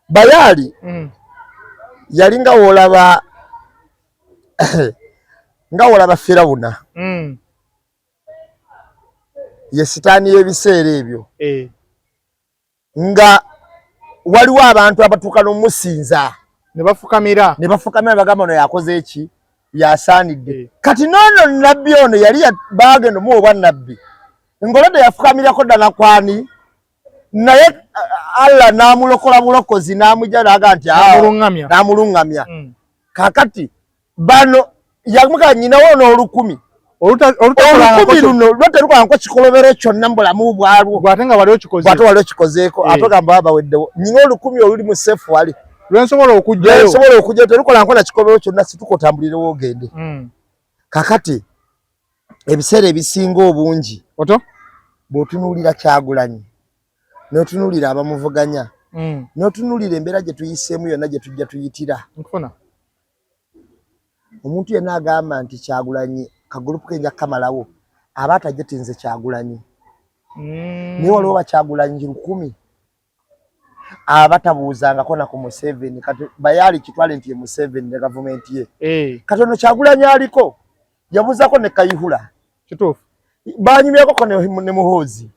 Bayaali yalinga w'olaba nga w'olaba Firawuna ye sitaani y'ebiseera ebyo nga waliwo abantu abatuuka n'omusinza ne bafukamira bagamba ono yakoze eki yasaanidde. Kati noono nabbi ono yali baagenda omuwa obwa nabbi ngolodde yafukamirako ddala kwani naye Allah n'amulokola bulokozi n'amujja n'aga nti n'amuluŋŋamya. Kakati bano yamuga nyinawo n'olukumi olukumi luno lwaterukanko kikolobero kyonna mu bulamu bwalwo bw'ate nga wali okikozeeko ate ogamba babaweddewo nyina olukumi oluli mu sefu wali lwensobola okujjayo terukolanko na kikolobero kyonna situka otambulirewo ogende. Kakati ebiseera ebisinga obungi bw'otunuulira Kyagulanyi n'otunuulira abamuvuganya n'otunuulira embeera gye tuyiseemu yonna gye tujja tuyitira, omuntu yenna agamba nti Kyagulanyi kagulupu ke nja kamalawo aba atajja tinze Kyagulanyi. Naye waliwo Bakyagulanyi 1,000 abatabuuzangako na ku Museveni. Kati Bayaali kitwale nti ye Museveni ne gavumenti ye. Kati ono Kyagulanyi aliko yabuuzako ne Kayihura kituufu banyumyako ne Muhoozi.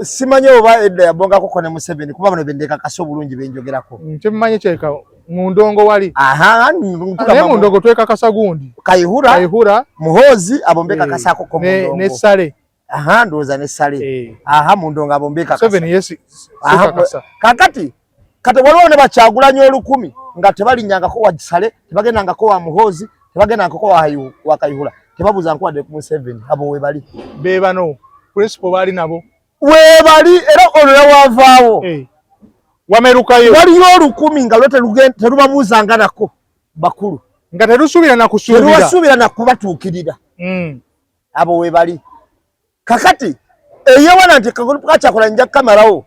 Simanyi oba edda yabongako ne Museveni kuba bano bendekakasa obulungi benjogerako. Kyemmanyi kyeka mu ndongo wali naye mu ndongo twekakasa gundi Kayihura Muhoozi abombekakasako ko mu ndongo ne Sale ndowooza ne Sale mu ndongo abombekakasa. Kakati waliwo ne Bakyagulanyi 1,000 nga tebalinyangako wa Sale tebagendangako wa Muhoozi tebagendangako wa Kayihura tebabuuza nkuwadde ku Museveni. Abo webali bebano principal bali nabo webali era ono yawavaawo wamerukayo waliyo 1,000 nga terubabuuzanga nako bakulu nga terusuubira na kubatuukirira. Abo webali kakati eyewana nti kagulupu ka Kyagulanyi nja kukamalawo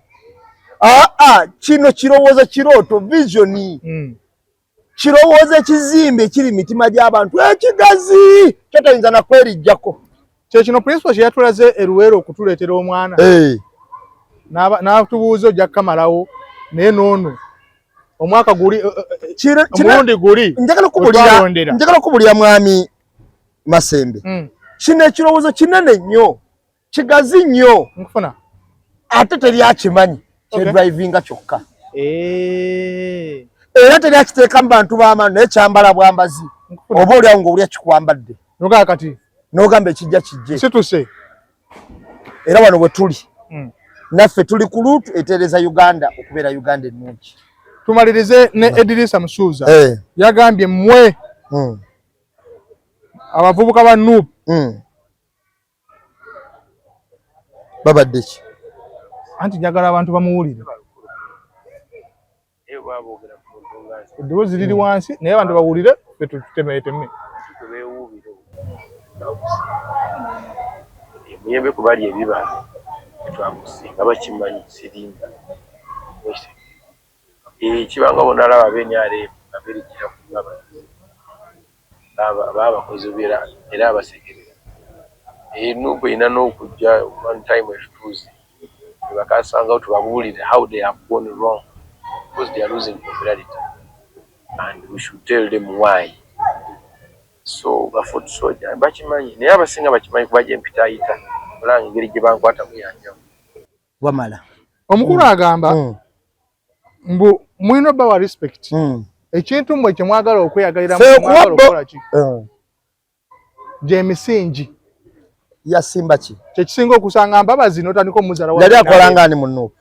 kino kirowoozo kirooto visioni kirowoozo ekizimbe ekiri mitima gy'abantu ekigazi kyetayinza nakwerijjako. Kyekino principal kye yatulaze eruwero okutuleetera omwana n'atubuuza ojja kukamalawo naye noono omwaka guli omulundi guli njagala okubulira mwami Masembe. Kino ekirowoozo kinene nnyo kigazi nnyo ate teri akimanyi kyedrivinga kyokka era teri akiteeka mu bantu b'amaani naye kyambala bwambazi oba oliawo ng'oli akikwambadde n'ogamba ekijja kijje situse. Era wano bwe tuli naffe tuli ku luutu etereeza Uganda okubeera Uganda ennungi. Tumalirize ne Edrisa Musuuza yagambye mmwe abavubuka ba Nuupu babadde ki anti njagala abantu bamuwulire. Eddoboozi liri wansi naye abantu bawulire tutemeeteme. Muyembe kubali ebibala twakusinga bakimanyi siringa kibanga bonalaba benyale abirigira kubaba abakozi era abasekerera Nubu ina n'okujja one time etutuuze bakasanga tubabuulire how they have gone wrong because they are losing popularity and we should tell them why. So bafoot soja bakimanyi naye abasinga bakimanyi kuba gye mpitayita olanga engeri gye bankwata muyanjamu wamala omukulu agamba mbu mwino obba wa respect ekintu mmwe kye mwagala okweyagalira mwagala okukola ki gy'emisingi yasimba ki kyekisinga okusanga mbabazi n'otandika omuzaala yali akolangani mu Nuupu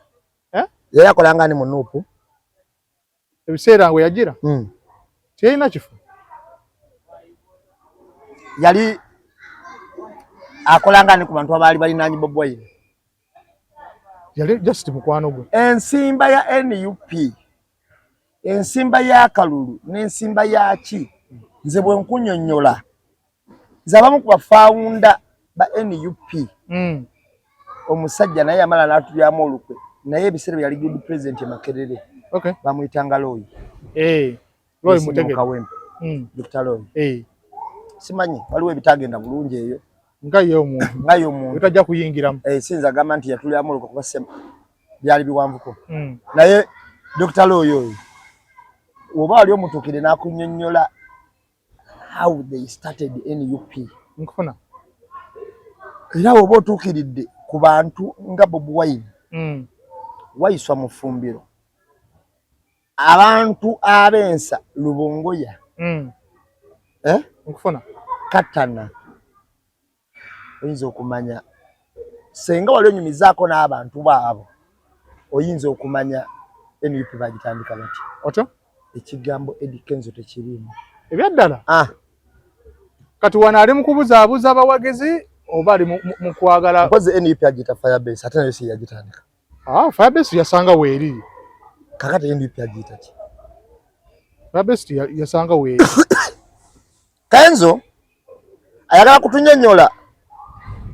yali akolangani mu Nuupu ebiseera ngwe yagira tiyalina kifo yali akolangani ku bantu abaali balinaanyi Bobi Wine yali just mukwano gwe ensimba ya NUP ensimba ya Kalulu n'ensimba ya ki nze bwe nkunyonnyola nze abamu ku bafawunda ba NUP omusajja naye yamala n'atulyamu olukwe naye ebiseera bye yali good president Makerere bamuyitanga Loyi Loyi Mutegeke Dr. Loyi simanyi waliwo ebitagenda bulungi eyo nga ye omuntu otajja kuyingiramu sinza agamba nti yatulyamu olukwe kuba byali biwanvuko naye Dr. Loyi oyo oba wali omutuukire n'akunnyonnyola how they started NUP nkufuna era oba otuukiridde ku bantu nga Bobi Wine wayiswa mu ffumbiro abantu abensa Lubongoya nkufuna Katana oyinza okumanya senga wali onyumizaako n'abantu baabo oyinza okumanya NUP bagitandika bati oto ekigambo Eddie Kenzo tekirimu ebyaddala kati wano ali mu kubuzaabuza abawagizi oba ali mu kwagala mpozi NUP agita Firebase ate nayo si yagitandika Firebase yasanga weeri kakati NUP agita ki Firebase yasanga weeri Kenzo ayagala kutunyonnyola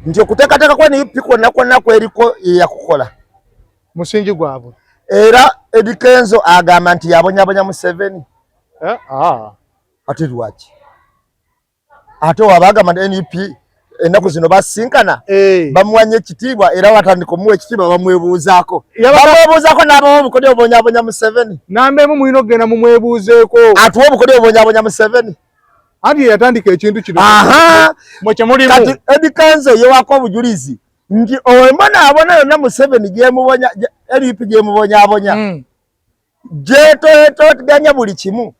nti okuteekateeka kwa NUP kwonna kweriko yakukola musingi gwabwe era Eddie Kenzo agamba nti yabonyabonya Museveni ate lwaki ate wabagamba nti NUP ennaku zino basinkana bamuwanye ekitiibwa era watandika omuwa ekitiibwa bamwebuuzaako n'abawa obukodyo obonyabonya Museveni nambeemu mulina okugenda mumwebuuzeeko atuwa obukodyo obonyabonya Museveni anti yatandika ekintu kino mwe kyemulimu kati Eddie Kenzo yewako obujulizi nti owemonaabona yonna Museveni gyemubonya NUP gyemubonyabonya gyetoteganya buli kimu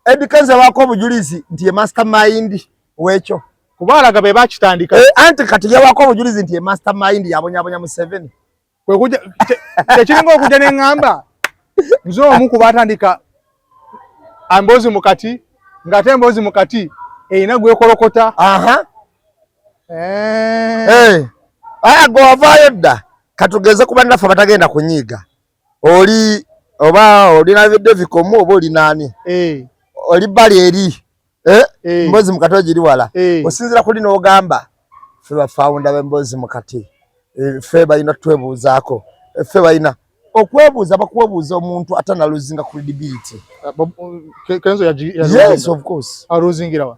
Eddie Kenzo wako obujulizi nti ye mastermind wekyo kubaalaga be bakitandika anti kati yewako obujulizi nti ye mastermind yabonyabonya Museveni kyekiringa okujja neŋŋamba nze omu ku baatandika emboozi mu kati ng'ate emboozi mu kati erina gwekolokota gwovaayo dda katugeze kuba naffe batagenda kunyiiga oli oba olina Devikomu oba oli naani oli bbali eri mboozi mu kati ogiri wala osinzira kuli n'ogamba ffe bafawunda b'emboozi mu kati ffe balina twebuuzaako ffe balina okwebuuza bakwebuuza omuntu atanaluzinga credibility Kenzo yes of course aluzingira wa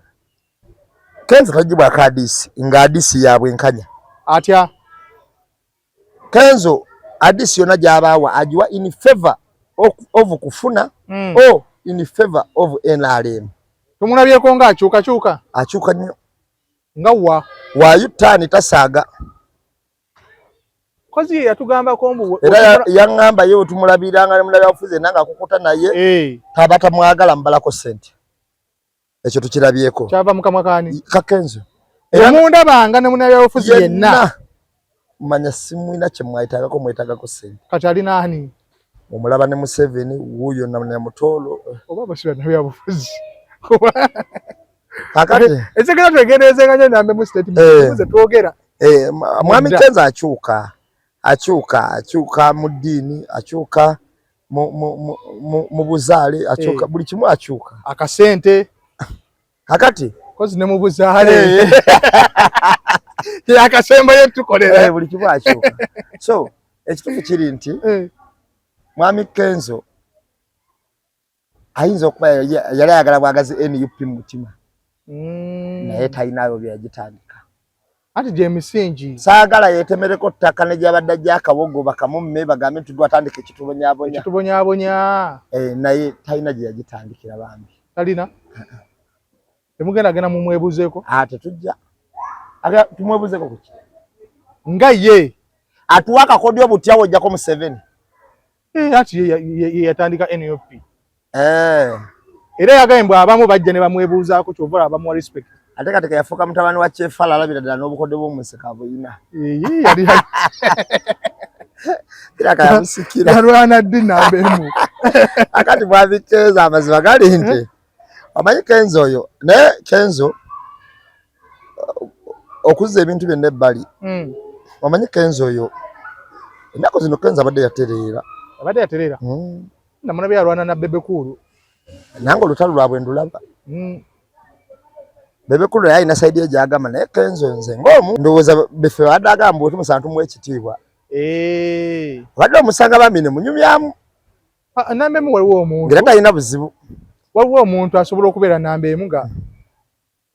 Kenzo kagibwako hadisi nga hadisi yabwenkanya atya Kenzo hadisi yonna gy'abaawa agiwa in favor of kufuna or in favor of NRM tumulabyeko nga akyuka nnyo nga waayutaani tasaaga kozi yatugambako mbu era yaŋŋamba ye wetumulabiranga ne mulabya bufuzi enanga akukuta naye taba tamwagala mubalako ssente ekyo tukirabyeko kyava mu kamwa kaani Kakenzo omundabanga ne munabya bufuzi yenna manya simwina kye mwayitaagako mwetaagako ssente kati ali naani omulaba ne Museveni wuuyo ne Mutoolo oba basiba nabya bufuzi kakati esekera twegendeezenganya nambe mu statement ze twogera mwami Kenzo akyuka mu ddiini akyuka mu buzaale akyuka buli kimu akyuka akasente kakati kozi ne mu buzaale yakasemba yetukolera buli kimu akyuka so ekituufu kiri nti mwami Kenzo ayinza okuba yali ayagala bwagazi NUP mu mutima naye talinayo byagitandika Ati Jemisingi saagala yetemereko ttaka ne gyabadde gy'akabogo bakamumme bagambe nti twatandika ekitubonyaabonya naye talina gye yagitandikira bambi talina temugenda gena mumwebuzeeko tetujja tumwebuzeeko kuki nga ye atuwa akakodyo butya wojjako Museveni ati ye yatandika NUP era yagambye abamu bajja ne bamwebuuzaako kyova abamu wa respect ate kati yafuuka mutabani wa Kyefala alabira ddala n'obukodyo bw'omusika buyina yali kiramusikira yalwana ddi namba emu akati bwabiteeza amazima gali nti omanyi Kenzo oyo naye Kenzo okuzza ebintu byonna ebbali omanyi Kenzo oyo ennaku zino Kenzo abadde yatereera namuna byalwana na Bebekulu nange olutalo lwabwe ndulaba Bebekulu naye alina sayidi egyagamba naye Kenzo nze ng'omu ndowooza befe badde agamba oti musantu mu ekitiibwa badde omusanga bambi ne munyumyamu namba emu waliwo omuntu ngera talina buzibu waliwo omuntu asobola okubeera namba emu nga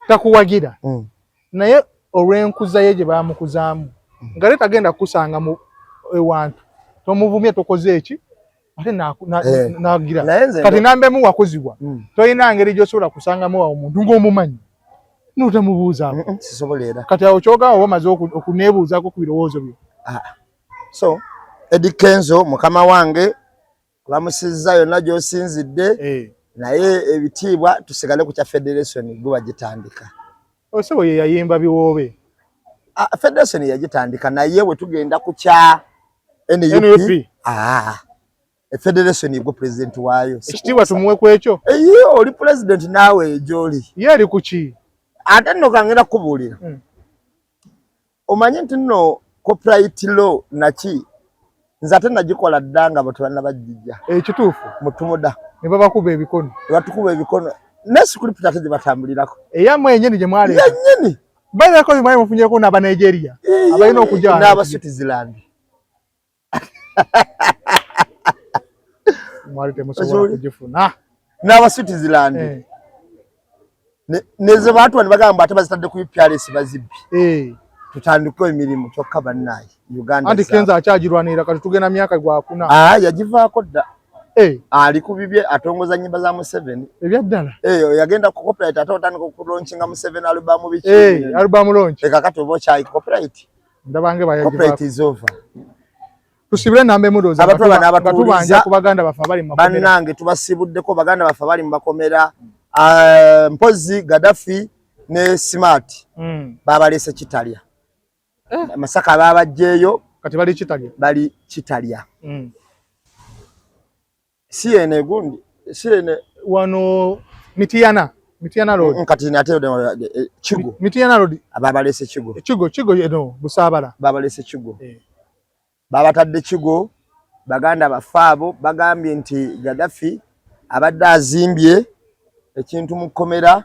takuwagira naye olw'enkuza ye gye baamukuzaamu nga le tagenda kukusanga mu ewantu tomuvumye tokoze eki ate nagira kati namba emu wakuzibwa tolina ngeri gy'osobola kusangamu awo omuntu ng'omumanyi n'otamubuuzaako sisoboleera kati awo kyogamba oba omaze okuneebuuzaako ku birowoozo byo so Eddie Kenzo mukama wange bamusizza yonna gy'osinzidde naye ebitiibwa tusigale ku kya federation gwe wagitandika osebo ye yayimba biwoobe federation yagitandika naye bwe tugenda ku kya NUP federation gwe president waayo ekitiibwa tumuwe ku ekyo oli president naawe gy'oli ye ali ku ki ate nno kangenda kukubuulira omanyi nti nno copyright law naki nze ate nagikola dda nga batwana bajjijja ekituufu mutumuda ne babakuba ebikono batukuba ebikono ne script ate gye batambulirako eyammwe yennyini gye mwali yennyini bayirako bimali mufunyeko n'aba Nigeria abalina okujja n'aba Switzerland mwali temusobola kugifuna n'aba Switzerland neze bantu bano bagamba ate bazitadde ku PRS bazibbi tutandika emirimu kyokka bannaye Uganda anti Kenzo akyagirwanira kati tugenda myaka gwakuna yagivaako dda ali ku bibye atongoza nnyimba za Museveni ebyaddala yagenda ku copyright ate otandika okulaunchinga Museveni alubamu biki alubamu launch kakati oba okyayi copyright ndabange copyright is over tusibire nambe emudoza abantu bano abatubanja ku baganda bafa bali mu makomera bannange tubasibuddeko baganda bafa bali mu makomera mpozi Gaddafi ne Smart babalese Kitalya Masaka babajjeeyo kati bali Kitalya siene gundi siene wano Mitiana road kati nate Kigo Mitiana road babalese Kigo eno Busabala babalese Kigo babatadde Kigo baganda bafaabo bagambye nti Gaddafi abadde azimbye ekintu mu komera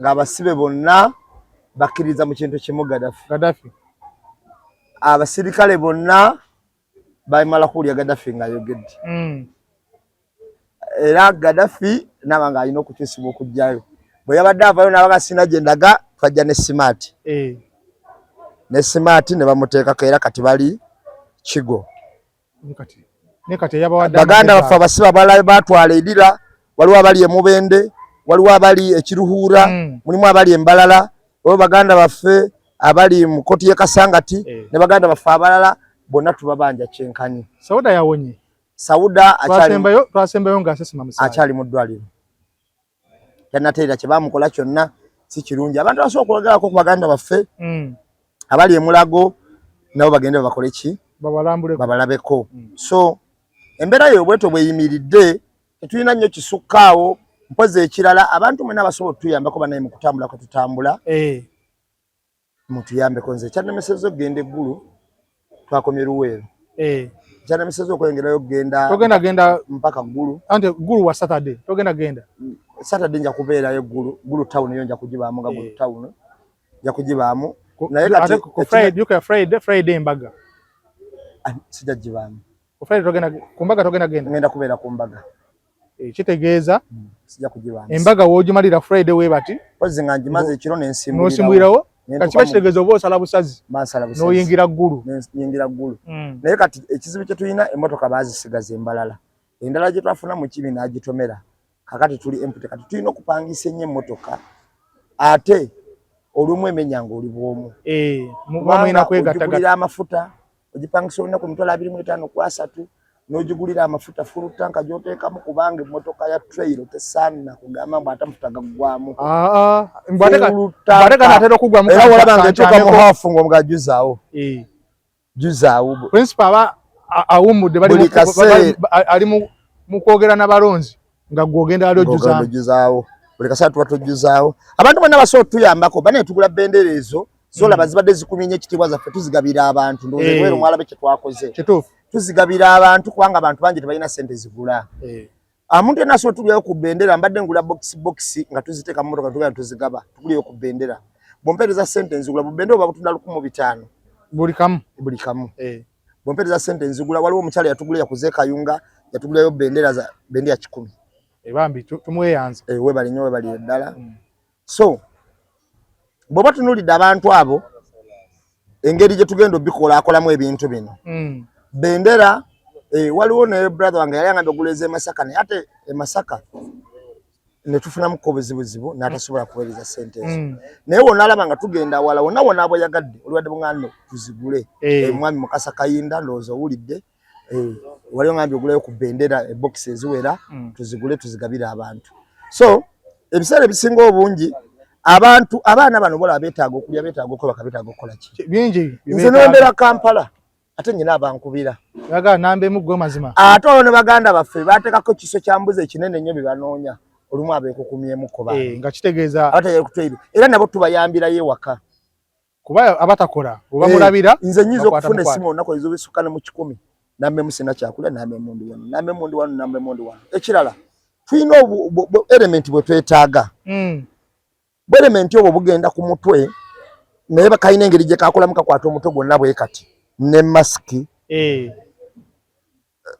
nga abasibe bonna bakkiriza mu kintu kimu Gaddafi abasirikale bonna bamala kuwulya Gaddafi ng'ayogedde era Gaddafi nabanga alina okukyusibwa okujjayo bwe yabadde avayo n'abaga sina gye ndaga twajja ne Smart ne Smart ne bamuteekako era kati bali Kigo baganda bafe abasibe abalala batwala edira waliwo abali emubende waliwo abali ekiruhuura mulimu abali embalala waliwo baganda baffe abali mu koti ye Kasangati ne baganda baffe abalala bonna tubabanja kyenkanyi Sauda yawonye Sauda twasembayo nga asesima musayi akyali mu ddwaliro yanateera kye bamukola kyonna si kirungi abantu basobola okulagalako ku baganda baffe abali emulago nabo bagende bakole ki babalabeko so embeera yo bweto bweyimiridde tetulina nnyo kisukkaawo mpozi ekirala abantu mwena basobola otuyambako banaye mu kutambula kwe tutambula mutuyambeko nze kyannemesezo okugenda eggulu twakomye Luweero kyannemesezo okwengerayo okugenda mpaka ggulu anti ggulu wa Saturday genda Saturday nja kubeerayo ggulu town yo nja kugibaamu nga ggulu town nja kugibaamu naye kati Friday embaga sijja gibaamu ku Friday ku mbaga genda ngenda kubeera ku mbaga kitegeeza sijja kugibaamu embaga woogimalira Friday we bati pozi nga ngimaze ekiro n'osimbwirawo kati bakitegeeza oba osala busazi n'oyingira ggulu naye kati ekizibu kye tulina emmotoka baazisigaza embalala endala gye twafuna mu kibi n'agitomera kakati tuli empute kati tulina okupangisa ennyo emmotoka ate olumu emenyanga oli bwomu mwina kwegattagula amafuta ogipangisa olina ku mitwalo 25 ku 3 n'ogigulira amafuta full tanka gy'oteekamu kubanga emmotoka ya trail tesaana kugamba mbu ate amafuta gaggwamu mbate kanaatera okugwamu era walabanga etuuka mu hafu ng'omuga juzaawo juzaawo principal aba awummudde ali mu kwogera n'abalonzi nga gwogenda ali ojuzaawo buli kaseera tuba tojuzaawo abantu bonna basobola tuyambako banetugula bendera ezo zolaba zibadde zikumye nnyo ekitiibwa zaffe tuzigabira abantu ndowooza mwalabe kye twakoze tuzigabira abantu kubanga abantu bangi tebalina ssente zigula omuntu yenna asobola tulyayo ku bendera mbadde ngula box nga tuziteeka mu motoka tugenda tuzigaba tugulyeyo ku bendera bwompeereza ssente nzigula bu bendera oba butunda 1,500 buli kamu bwompeereza ssente nzigula waliwo omukyala yatugula yakuze kayunga yatugulayo bendera 100 bambi tumweyanza webali nnyo webali ddala so bw'oba tunuulidde abantu abo engeri gye tugenda obikolaakolamu ebintu bino bendera waliwo ne brother wange yali angambye oguleza Masaka naye ate Masaka ne tufunamuko obuzibuzibu n'atasobola kuweereza ssente ezo naye wonna alaba nga tugenda wala wonna wonna abo yagadde oliwadde buŋŋaano tuzigule omwami Mukasa Kayinda ndowooza owulidde waliwo ngambye oguleyo ku bendera ebokisi eziwera tuzigule tuzigabire abantu so ebiseera ebisinga obungi abantu abaana bano bola beetaaga okulya beetaaga okwebaka beetaaga okukola ki bingi nze nembeera Kampala ate nyina abankubira yaga nambe mugwe mazima ate olwo ne baganda baffe baateekako kiso kya mbuzi ekinene nnyo bebanoonya olumu abeekukumyemuko baabe nga kitegeeza abatayali kutweri era nabo tubayambirayo ewaka kuba abatakola oba mulabira nze nyiza okufuna essimu olunaku ezobisukka ne mu 10 nambe musina kyakulya nambe emundi wano nambe emundi wano nambe emundi wano ekirala tulina element bwe twetaaga bwe element obwo bugenda ku mutwe naye bakalina engeri gye kakolamu kakwata omutwe gwonna bwe kati ne masiki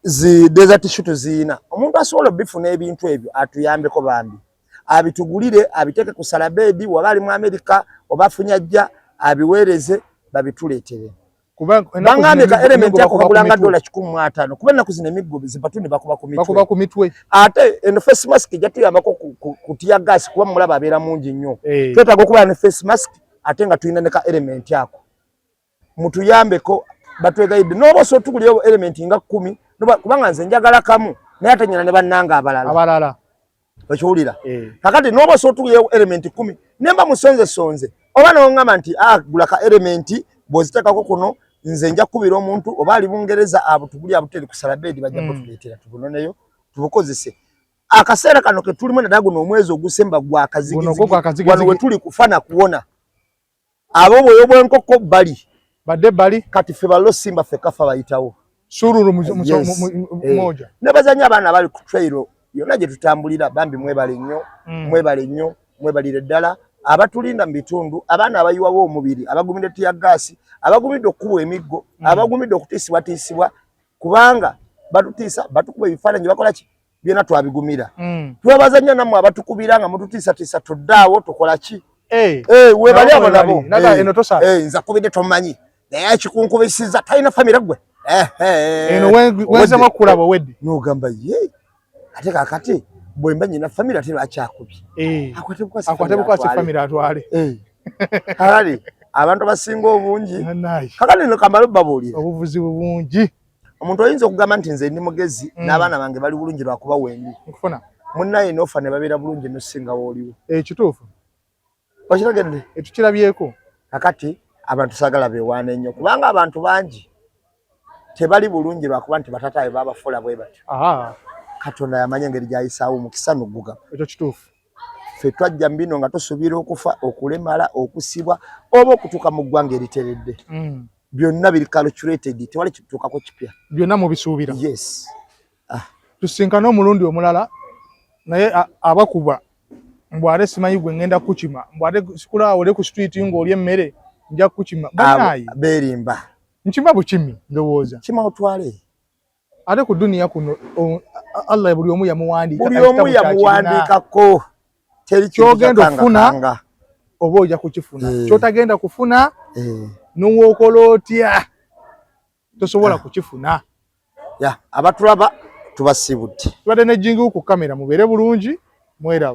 zi desert shoot ziina omuntu asobola bifuna ebintu ebyo atuyambeko bambi abitugulire abiteke ku salabedi waba ali mu Amerika oba afunyajja abiweereze babituleetere bangambe ka element yako kabulanga $150 kuba ennaku zino emiggo zipatuni bakuba ku mitwe ate eno face mask jatuyambako kutiya gas kuba mulaba abeera mungi nnyo twetaaga okuba ne face mask ate nga tulina ne ka element yako mutuyambeko batwegayidde n'oba osobola tuguliyo element nga 10 kubanga nze njagala kamu naye ate nyina ne bannanga abalala okiwulira kakati n'oba osobola tuguliyo element 10 nemba musonze oba n'oŋŋamba nti gula ka element bw'oziteekako kuno nze nja kubira omuntu oba ali Bungereza abo tuguli abuteri ku salabedi bajja kutuleetera tubunoneyo tubukozese akaseera kano ke tulimu naddala guno omwezi ogusemba gwa kazigizigi wano we tuli kufana kuwona abo bweyo bw'enkoko bali kati ffe balo simba ffe kafa bayitawo sururu moja ne bazanya abaana bali ku trail yonna gye tutambulira bambi mwebale nnyo mwebalire ddala abatulinda mu bitundu abaana abayiwawo omubiri abagumidde tiya gaasi abagumidde okubwa emiggo abagumidde okutiisibwatiisibwa kubanga batutiisa batukuba ebifaananyi bakola ki byonna twabigumira twebaza nnyo nammwe abatukubira nga mututiisatiisa tuddaawo tukola ki webali abo nabo nza kubidde tomumanyi naye kikunkubisiza talina famire gwe eno wenzemu okulaba wedde n'ogamba ye ate kakati bwemba nyina famire ate lwakyakubye akwate bukwasi famire atwale kale abantu basinga obungi kakati no kamalo babuulira obuvuzi bungi omuntu oyinza okugamba nti nze ndi mugezi n'abaana bange bali bulungi lwakuba wendi nkufuna munnaye n'ofa ne babeera bulungi nosinga wooliwo kituufu okiragedde tukirabyeko kakati abantu saagala beewaana ennyo kubanga abantu bangi tebali bulungi lwakuba nti batataabe babafuula bwe batyo Katonda yamanya engeri gy'ayisaawo omukisa n'oggugaba ekyo kituufu ffe twajja mu bino nga tosuubira okufa okulemala okusibwa oba okutuuka mu ggwanga eriteredde byonna biri calculated tewali kituukako kipya byonna mubisuubira yes tusinkana omulundi omulala naye abakuba mbw ate simanyi gwe ngenda kukima mbw ate sikulaba ole ku street ng'oli emmere nja kukima banayi beerimba nkima bukimi ndowooza kima otwale ate ku duniya kuno Allah buli omu yamuwandiika buli omu yamuwandiikako teri kyogenda okufuna oba ojja kukifuna kyotagenda kufuna n'owookola otya tosobola kukifuna. Abatulaba tubasibudde. Tubadde ne Jingu ku kamera mubeere bulungi mweraba.